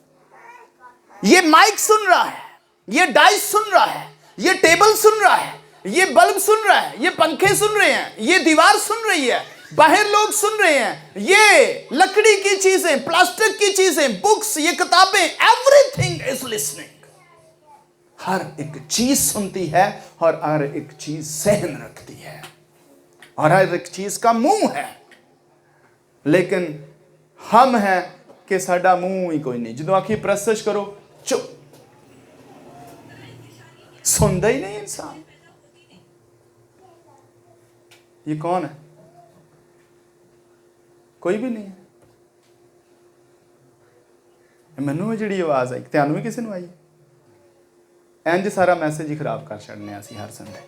ये माइक सुन रहा है, ये डाइस सुन रहा है, ये टेबल सुन रहा है, ये बल्ब सुन रहा है, ये पंखे सुन रहे हैं, ये दीवार सुन रही है, बाहर लोग सुन रहे हैं, ये लकड़ी की चीजें, प्लास्टिक की चीजें, बुक्स, ये किताबें, एवरीथिंग इज लिसनिंग। हर एक चीज सुनती है और हर एक चीज सहन रखती है और हर एक चीज का मुंह है। लेकिन हम हैं कि साडा मुंह ही कोई नहीं। जो आखिर प्रस्तुत करो चुप, सुनता ही नहीं इंसान। ये कौन है? कोई भी नहीं है। मैनू जी आवाज आई, त्यानू भी किसी ने आई? इंज सारा मैसेज ही खराब कर छड़ने असीं हर संडे।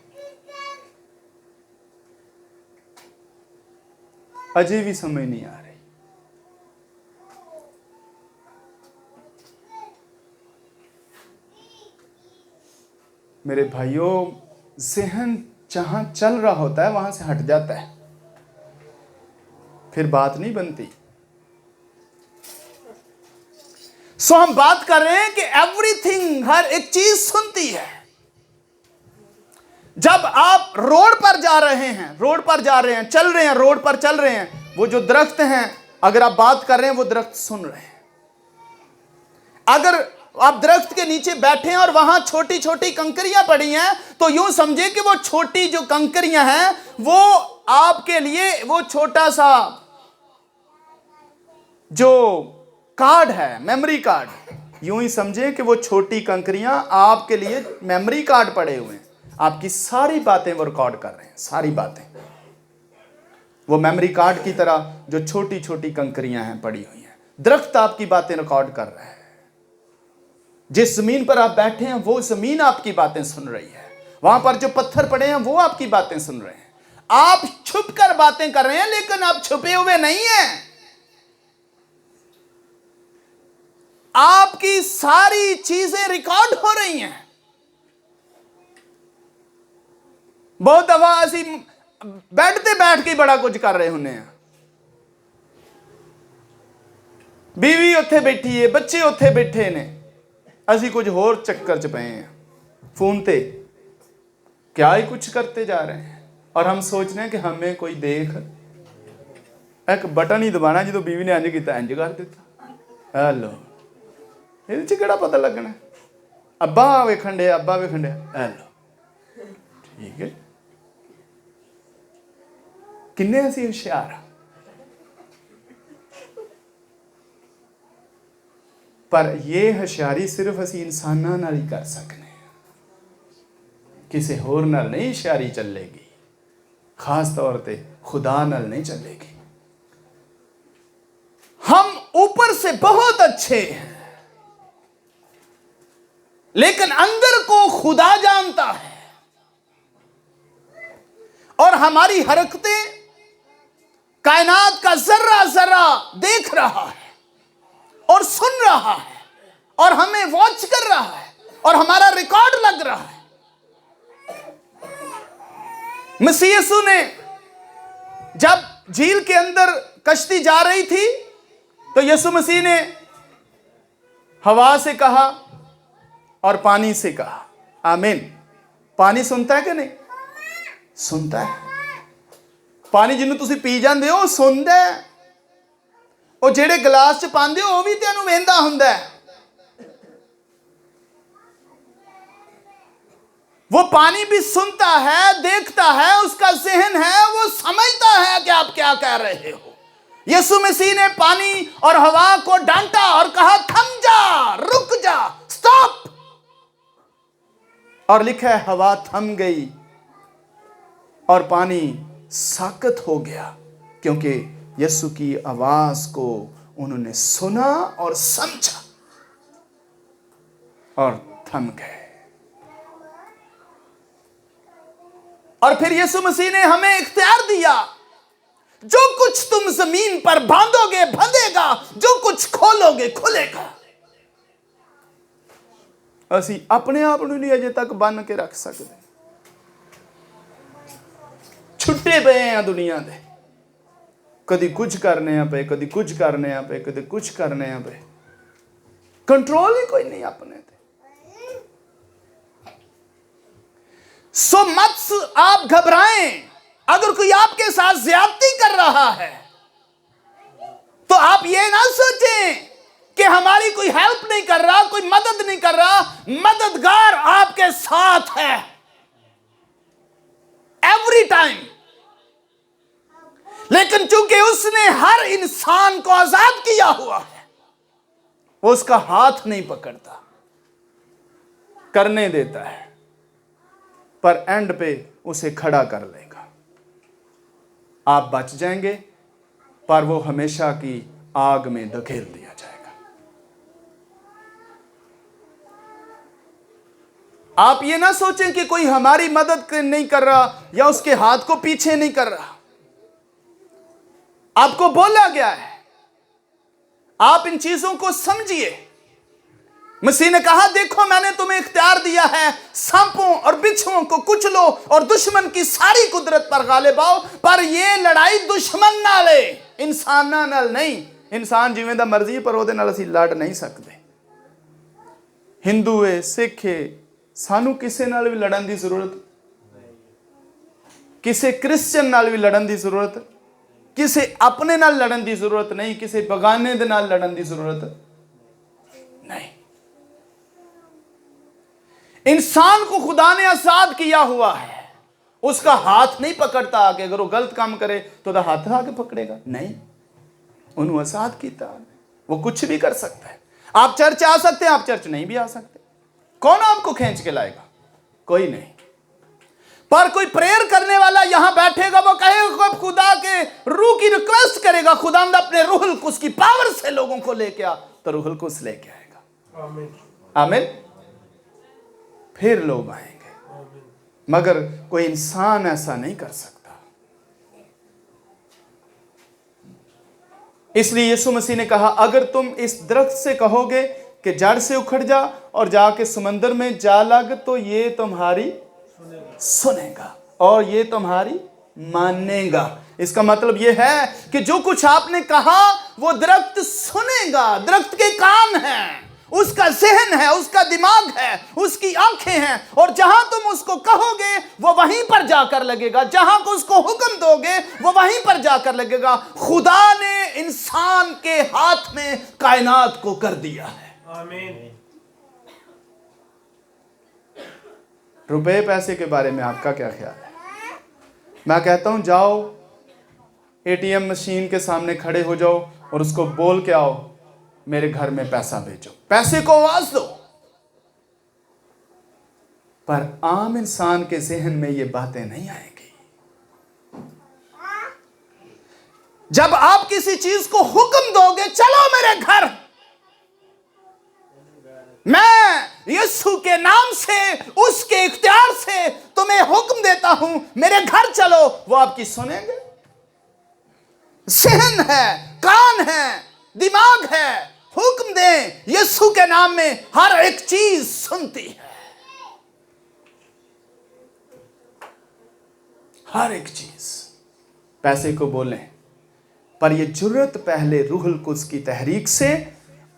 अजे भी समझ नहीं आ रही। मेरे भाइयों, ज़हन जहां चल रहा होता है वहां से हट जाता है, फिर बात नहीं बनती। सो हम बात कर रहे हैं कि एवरीथिंग, हर एक चीज सुनती है। जब आप रोड पर जा रहे हैं, चल रहे हैं, रोड पर चल रहे हैं, वो जो दरख्त हैं, अगर आप बात कर रहे हैं वो दरख्त सुन रहे हैं। अगर आप दरख्त के नीचे बैठे हैं और वहां छोटी छोटी कंकरियां पड़ी हैं, तो यूं समझे कि वो छोटी जो कंकरियां हैं वो आपके लिए वो छोटा सा जो कार्ड है, मेमोरी कार्ड, यूं ही समझे कि वो छोटी कंकरियां आपके लिए मेमोरी कार्ड पड़े हुए हैं। आपकी सारी बातें वो रिकॉर्ड कर रहे हैं, सारी बातें वो मेमोरी कार्ड की तरह जो छोटी छोटी कंकरियां हैं पड़ी हुई हैं। दरख्त आपकी बातें रिकॉर्ड कर रहा है। जिस जमीन पर आप बैठे हैं वो जमीन आपकी बातें सुन रही है। वहां पर जो पत्थर पड़े हैं वो आपकी बातें सुन रहे हैं। आप छुप कर बातें कर रहे हैं, लेकिन आप छुपे हुए नहीं हैं। आपकी सारी चीजें रिकॉर्ड हो रही हैं। बहुत दफा असी बेड ते बैठ के बड़ा कुछ कर रहे होंगे हैं। बीवी उत्थे बैठी है, बच्चे उत्थे बैठे ने, असी कुछ होर चक्कर च पे हैं, फोन पे क्या ही कुछ करते जा रहे हैं। और हम सोच रहे हैं कि हमें कोई देख, एक बटन ही दबाना, जो बीवी ने इंज किया इंज कर दिता। हेलो, ये केड़ा पता लगना? अब्बा वेखण डे, अब्बा वेखण डे, हेलो, ठीक है। किन्ने असीं होशियार, पर यह होशियारी सिर्फ असीं इंसानां नाल ही कर सकने, किसी होर नाल नहीं होशियारी चलेगी, खास तौर पे खुदा नाल नहीं चलेगी। हम ऊपर से बहुत अच्छे हैं, लेकिन अंदर को खुदा जानता है। और हमारी हरकतें कायनात का जर्रा जर्रा देख रहा है और सुन रहा है और हमें वॉच कर रहा है और हमारा रिकॉर्ड लग रहा है। मसीह यीशु ने जब झील के अंदर कश्ती जा रही थी तो यीशु मसीह ने हवा से कहा और पानी से कहा, आमीन। पानी सुनता है कि नहीं? सुनता है। पानी जिन्हों तुसी पी जाते हो सुनता है। वो जेड़े गिलास च पाते हो वो भी तेनों वेंदा हुंदा है। वो पानी भी सुनता है, देखता है, उसका ज़हन है, वो समझता है कि आप क्या कह रहे हो। यीशु मसीह ने पानी और हवा को डांटा और कहा, थम जा, रुक जा, स्टॉप। और लिखा है हवा थम गई और पानी साकत हो गया क्योंकि यीशु की आवाज को उन्होंने सुना और समझा और थम गए। और फिर यीशु मसीह ने हमें इख्तियार दिया, जो कुछ तुम जमीन पर बांधोगे बंधेगा, जो कुछ खोलोगे खुलेगा। ਅਸੀਂ अपने आप ਨੂੰ नहीं अजे तक बन के रख सकते, छुट्टे पे हैं दुनिया दे, कदी कुछ करने पे, कदी कुछ करने पे, कदी कुछ करने पे, कंट्रोल ही कोई नहीं अपने ते। सो मत आप घबराएं, अगर कोई आपके साथ ज्यादती कर रहा है तो आप ये ना सोचें कि हमारी कोई हेल्प नहीं कर रहा, कोई मदद नहीं कर रहा। मददगार आपके साथ है एवरी टाइम। लेकिन चूंकि उसने हर इंसान को आजाद किया हुआ है, वो उसका हाथ नहीं पकड़ता, करने देता है, पर एंड पे उसे खड़ा कर लेगा। आप बच जाएंगे, पर वो हमेशा की आग में धकेल दिया जाएगा। आप ये ना सोचें कि कोई हमारी मदद नहीं कर रहा या उसके हाथ को पीछे नहीं कर रहा। आपको बोला गया है, आप इन चीजों को समझिए। मसीह ने कहा, देखो मैंने तुम्हें इख्तियार दिया है, सांपों और बिच्छुओं को कुचलो और दुश्मन की सारी कुदरत पर गालिब आओ। पर यह लड़ाई दुश्मन नाले, इंसाना नाल नहीं। इंसान जिवें दा मर्जी, पर ओदे नाल असीं लड़ नहीं सकते। हिंदू है, सिख है, सानू किसे नाल भी लड़न की जरूरत, किसे क्रिश्चियन नाल भी लड़न की जरूरत, किसे अपने नाल लड़न की जरूरत नहीं, किसे बगाने दे नाल लड़न की जरूरत नहीं। इंसान को खुदा ने आजाद किया हुआ है, उसका हाथ नहीं पकड़ता आके। अगर वो गलत काम करे तो हाथ आके पकड़ेगा नहीं, उन्होंने आजाद किया, वो कुछ भी कर सकता है। आप चर्च आ सकते हैं, आप चर्च नहीं भी आ सकते। कौन आपको खींच के लाएगा? कोई नहीं। पर कोई प्रेयर करने वाला यहां बैठेगा, वो कहेगा, खुदा के रूह की रिक्वेस्ट करेगा, खुदा अपने रूहुल कुस की पावर से लोगों को लेके आ, तो रूहुल कुस लेके आएगा। आमीन आमीन। फिर लोग आएंगे, मगर कोई इंसान ऐसा नहीं कर सकता। इसलिए यीशु मसीह ने कहा, अगर तुम इस दरख्त से कहोगे कि जड़ से उखड़ जा और जाके समंदर में जा लग, तो ये तुम्हारी सुनेगा और ये तुम्हारी मानेगा। इसका मतलब ये है कि जो कुछ आपने कहा वो दरख्त सुनेगा। दरख्त के कान हैं, उसका जहन है, उसका दिमाग है, उसकी आंखें हैं, और जहां तुम उसको कहोगे वो वहीं पर जाकर लगेगा, जहां को उसको हुक्म दोगे वो वहीं पर जाकर लगेगा। खुदा ने इंसान के हाथ में कायनात को कर दिया है। आमीन। रुपए पैसे के बारे में आपका क्या ख्याल है? मैं कहता हूं, जाओ एटीएम मशीन के सामने खड़े हो जाओ और उसको बोल के आओ, मेरे घर में पैसा भेजो। पैसे को आवाज दो। पर आम इंसान के जहन में ये बातें नहीं आएगी। जब आप किसी चीज को हुक्म दोगे, चलो मेरे घर, मैं यीशु के नाम से, उसके इख्तियार से तुम्हें हुक्म देता हूं, मेरे घर चलो, वो आपकी सुनेंगे। जहन है, कान है, दिमाग है, हुक्म दें यीशु के नाम में, हर एक चीज सुनती है, हर एक चीज। पैसे को बोलें, पर यह जुर्रत पहले रूहुल कुद्स की तहरीक से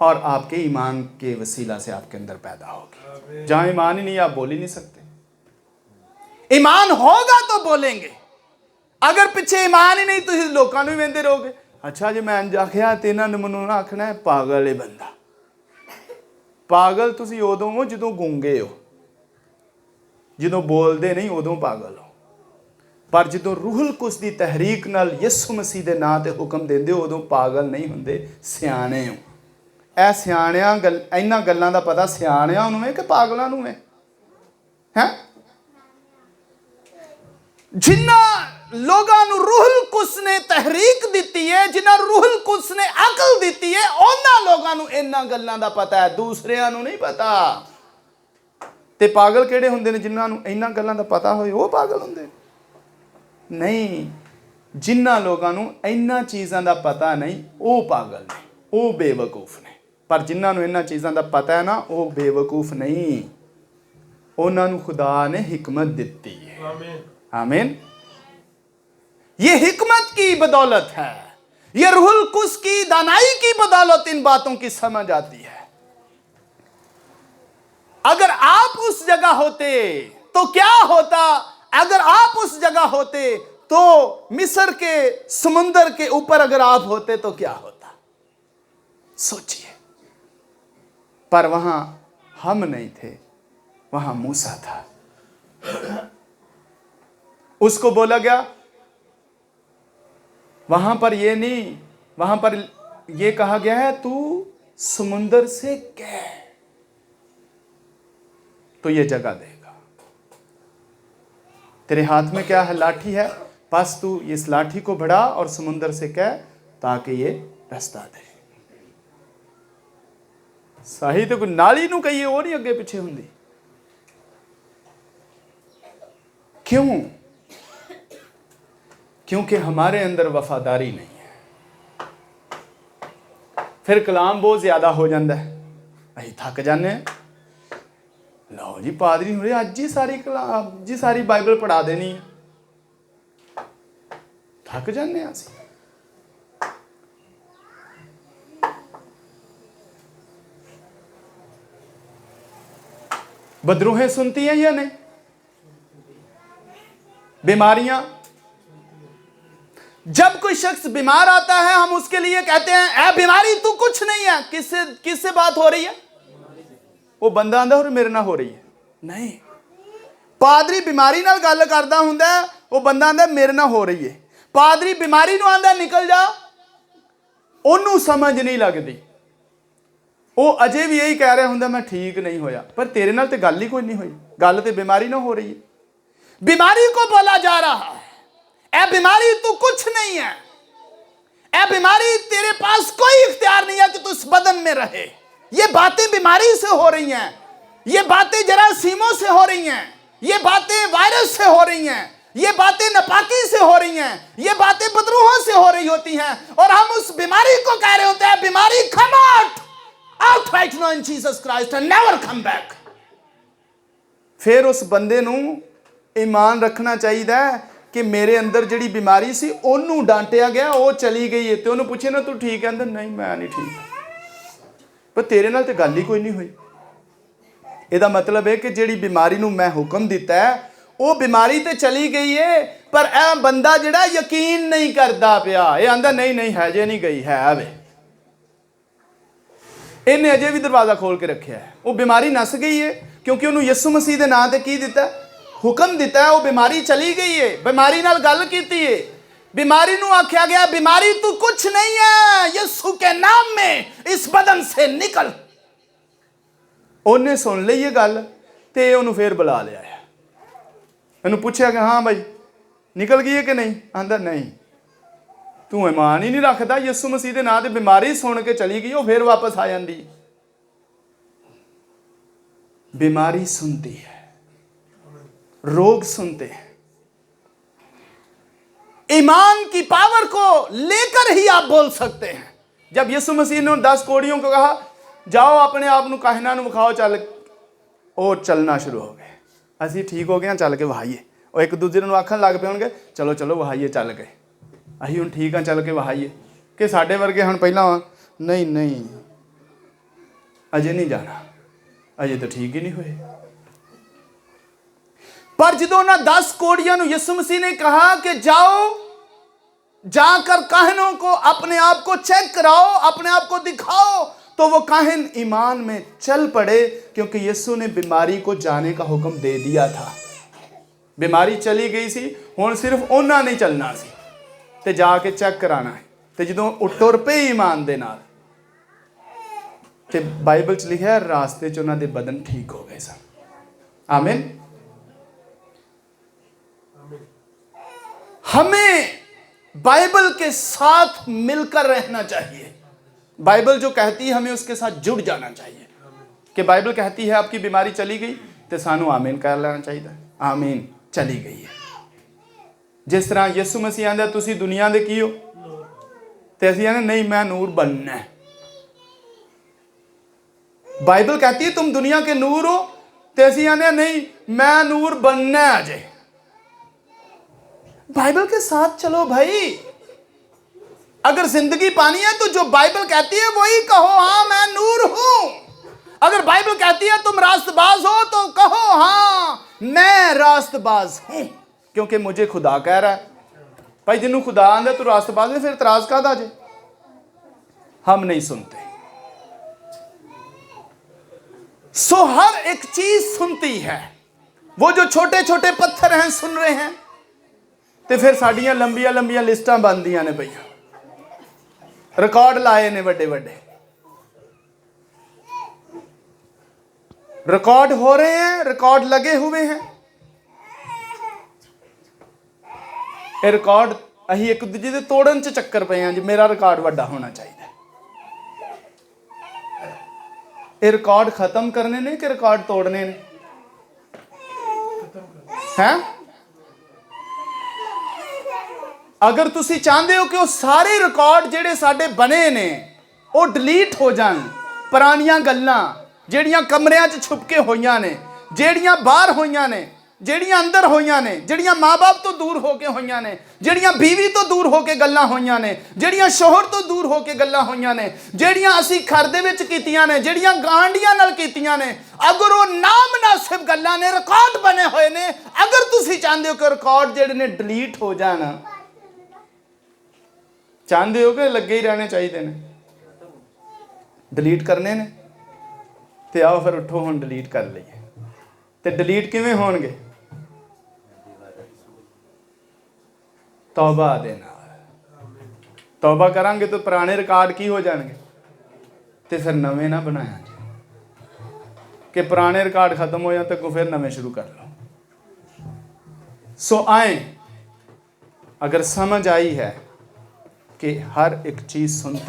और आपके ईमान के वसीला से आपके अंदर पैदा होगी। जहां ईमान ही नहीं, आप बोल ही नहीं सकते। ईमान होगा तो बोलेंगे, अगर पिछे ईमान ही नहीं तो लोगों भी वेंदे रहोगे। अच्छा जी, मैं अंज आख्या ते इन्होंने मैनू ना आखना है पागल है बंदा। पागल तुसी उदों हो जदों गूंगे हो, जदों बोलते नहीं उदों पागल हो। पर जदों रूहुल कुद्स दी तहरीक नाल यीशु मसीह दे नां ते हुक्म देंदे हो, उदों पागल नहीं हुंदे, सियाणे हो। ਇਹ ਸਿਆਣਿਆਂ ਇਹਨਾਂ ਗੱਲਾਂ ਦਾ ਪਤਾ ਸਿਆਣਿਆਂ ਨੂੰ ਹੈ ਕਿ ਪਾਗਲਾਂ ਨੂੰ ਹੈ? ਜਿੰਨਾ ਲੋਕਾਂ ਨੂੰ ਰੂਹੁਲ ਕੁਦਸ ਨੇ ਤਹਿਰੀਕ ਦਿੱਤੀ ਹੈ, ਜਿਨ੍ਹਾਂ ਨੂੰ ਰੂਹੁਲ ਕੁਦਸ ਨੇ ਅਕਲ ਦਿੱਤੀ ਹੈ, ਉਹਨਾਂ ਲੋਕਾਂ ਨੂੰ ਇਹਨਾਂ ਗੱਲਾਂ ਦਾ ਪਤਾ ਹੈ, ਦੂਸਰਿਆਂ ਨੂੰ ਨਹੀਂ ਪਤਾ। ਤੇ ਪਾਗਲ ਕਿਹੜੇ ਹੁੰਦੇ ਨੇ? ਜਿਨ੍ਹਾਂ ਨੂੰ ਇਹਨਾਂ ਗੱਲਾਂ ਦਾ ਪਤਾ ਹੋਏ ਉਹ ਪਾਗਲ ਹੁੰਦੇ ਨਹੀਂ। ਜਿਨ੍ਹਾਂ ਲੋਕਾਂ ਨੂੰ ਇਹਨਾਂ ਚੀਜ਼ਾਂ ਦਾ ਪਤਾ ਨਹੀਂ ਉਹ ਪਾਗਲ ਨੇ, ਉਹ ਬੇਵਕੂਫ ਨੇ। ਪਰ ਜਿਨ੍ਹਾਂ ਨੂੰ ਇਹਨਾਂ ਚੀਜ਼ਾਂ ਦਾ ਪਤਾ ਹੈ ਨਾ, ਉਹ ਬੇਵਕੂਫ ਨਹੀਂ, ਉਹਨਾਂ ਨੂੰ खुदा ने हिकमत ਦਿੱਤੀ है। आमीन। ये हिकमत की बदौलत है, ये रूहुल कुदस की दानाई की बदौलत इन बातों की समझ आती है। अगर आप उस जगह होते तो क्या होता? अगर आप उस जगह होते तो मिस्र के समुंदर के ऊपर अगर आप होते तो क्या होता? सोचिए। पर वहां हम नहीं थे, वहां मूसा था। उसको बोला गया, वहां पर ये नहीं, वहां पर ये कहा गया है तू समुंदर से कह तो ये जगह देगा। तेरे हाथ में क्या है? लाठी है, बस तू इस लाठी को बढ़ा और समुंदर से कह ताकि ये रास्ता दे। सही तो कोई नाली नूं कहिए, वो नहीं अगे पिछे हुंदी। क्यों? क्योंकि हमारे अंदर वफादारी नहीं है। फिर कलाम बहुत ज्यादा हो जाता है, अं थक जाने। लो जी पादरी हो रहे, अज ही सारी कलाम जी सारी बाइबल पढ़ा देनी है, थक जाने असीं। बदरूहें सुनती हैं या नहीं? बीमारियां, जब कोई शख्स बीमार आता है हम उसके लिए कहते हैं ऐ बीमारी तू कुछ नहीं है। किससे बात हो रही है? वो बंदा आंदा और मेरे नाल हो रही है नहीं। पादरी बीमारी नाल गल करदा हुंदा है, वो बंदा आंदा मेरे नाल हो रही है। पादरी बीमारी नूं आंदा निकल जा, ओनू समझ नहीं लगती, वो अजे भी यही कह रहा हुंदा मैं ठीक नहीं होया। पर तेरे नाल ते गल ही कोई नहीं हुई, गल ते बीमारी नाल हो रही है। बीमारी को बोला जा रहा है ए बीमारी तू कुछ नहीं है, ए बीमारी तेरे पास कोई इख्तियार नहीं है कि तू इस बदन में रहे। ये बातें बीमारी से हो रही हैं, ये बातें जरासीमों से हो रही हैं, ये बातें वायरस से हो रही हैं, ये बातें नापाकी से हो रही हैं, ये बातें बदरूहों से हो रही होती हैं। और हम उस बीमारी को कह रहे होते हैं बीमारी come out right now in Jesus Christ and never come back. फिर उस बंदे नूं ईमान रखना चाहिए कि मेरे अंदर जिहड़ी बीमारी सी ओनू डांटिया गया, वो चली गई है। तो उन्होंने पूछे ना तू ठीक है? अंदर नहीं मैं नहीं ठीक। पर तेरे नाल तो गल ही कोई नहीं हुई। ਇਹਦਾ मतलब है कि जिहड़ी बीमारी नूं मैं हुक्म दिता है वो बीमारी तो चली गई है, पर यह बंदा जिहड़ा यकीन नहीं करता पिया, ये आंदा नहीं नहीं है जे नहीं गई है वे, इन्हें अजे भी दरवाज़ा खोल के रखा है। वो बीमारी नस गई है क्योंकि उन्होंने यीशु मसीह के नाम से की दिता, हुक्म दिता है, वो बीमारी चली गई है। बीमारी नाल गल कीती है, बीमारी नूं आख्या गया बीमारी तू कुछ नहीं है, यीशु के नाम में इस बदन से निकल। उन्हें सुन ली ये गल तो उन्होंने फिर बुला लिया है, इन्होंने पूछा कि हाँ भाई निकल गई है कि नहीं? आंदा नहीं। तू ईमान ही नहीं रखता, यीशु मसीह के नाम से बीमारी सुन के चली गई, वो फिर वापस आ जाती। बीमारी सुनती है, रोग सुनते हैं। ईमान की पावर को लेकर ही आप बोल सकते हैं। जब यीशु मसीह ने 10 कोड़ियों को कहा जाओ अपने आप को काहिना विखाओ, चल, और चलना शुरू हो गए। असी ठीक हो गए, चल के वहाइए। और एक दूसरे को आखन लग पे होंगे चलो चलो वहाइए, चल गए। असी हुण ठीक हाँ चल के वहाइए। कि साडे वर्गे हुण पहला नहीं नहीं अजे नहीं जाना, अजे तो ठीक ही नहीं हुए। पर जो ना 10 कोड़ियां यीशु मसीह ने कहा कि जाओ जाकर काहिनों को अपने आप को चेक कराओ, अपने आप को दिखाओ, तो वो काहिन ईमान में चल पड़े क्योंकि यीशु ने बीमारी को जाने का हुक्म दे दिया था। बीमारी चली गई सी, हुण सिर्फ उन्हां नहीं चलना सी ते जाके चेक कराना है। ते जदों उठुर पे ईमान दे नाल ते बाइबल च लिखा है रास्ते च उन्हां दे बदन ठीक हो गए सन। आमीन। हमें बाइबल के साथ मिलकर रहना चाहिए। बाइबल जो कहती है हमें उसके साथ जुड़ जाना चाहिए। कि बाइबल कहती है आपकी बीमारी चली गई तो सानू आमीन कर लेना चाहिए। आमीन, चली गई है। जिस तरह यीशु मसीह आंदा तुसी दुनिया दे की हो ते असीं आंदे नहीं मैं नूर बनना है। बाइबल कहती है तुम दुनिया के नूर हो ते असीं आंदे नहीं मैं नूर बनना है। अजे बाइबल के साथ चलो भाई। अगर जिंदगी पानी है तो जो बाइबल कहती है वही कहो, हाँ मैं नूर हूं। अगर बाइबल कहती है तुम रास्तबाज हो तो कहो हाँ मैं रास्तबाज हूं, क्योंकि मुझे खुदा कह रहा है। भाई जिन्हों खुदा आंदा तू रास्तबाज है, फिर इतराज कादा जे? हम नहीं सुनते। सो हर एक चीज सुनती है। वो जो छोटे छोटे पत्थर हैं सुन रहे हैं, तो फिर साड़ियां लंबिया लंबिया लिस्टां बनदियां ने भैया, रिकॉर्ड लाए ने बड़े बड़े, रिकॉर्ड हो रहे हैं, रिकॉर्ड लगे हुए हैं। ये रिकॉर्ड अही एक दूजे दे तोड़न च चक्कर पे हैं जी, मेरा रिकॉर्ड वड्डा होना चाहिए। ये रिकॉर्ड खत्म करने ने कि रिकॉर्ड तोड़ने ने हैं? अगर तुसी चाहते हो कि वो सारे रिकॉर्ड जेड़े साडे बने ने वो डिलीट हो जान, पुरानियां गल्लां जेड़ियां कमरियां च छुप के होइयां ने, जेड़ियां बाहर होइयां ने, जेड़ियां अंदर होइयां ने, जेड़ियां माँ बाप तो दूर होके होइयां ने, जेड़ियां बीवी तो दूर होके गल्लां होइयां ने, जेड़ियां शोहर तो दूर होके गल्लां होइयां ने, जेड़ियां असी घर दे विच कीतियां ने, जेड़ियां गांडियां नाल कीतियां ने, अगर वो नामनासिब गल्लां ने, रिकॉर्ड बने होए ने, अगर तुसी चाहते हो कि रिकॉर्ड जेड़े ने डिलीट हो जान, चाहते हो कि लगे ही रहने चाहिए ने, डिलीट करने ने, ते आओ फिर उठो हुण डिलीट कर लईए। ते डिलीट किवें होणगे? तौबा दे नाल। तौबा करांगे तो पुराने रिकॉर्ड की हो जाएंगे, ते फिर नवे ना बनाया कि पुराने रिकॉर्ड खत्म हो जाते को फिर नवे शुरू कर लो। सो आए, अगर समझ आई है कि हर एक चीज सुनती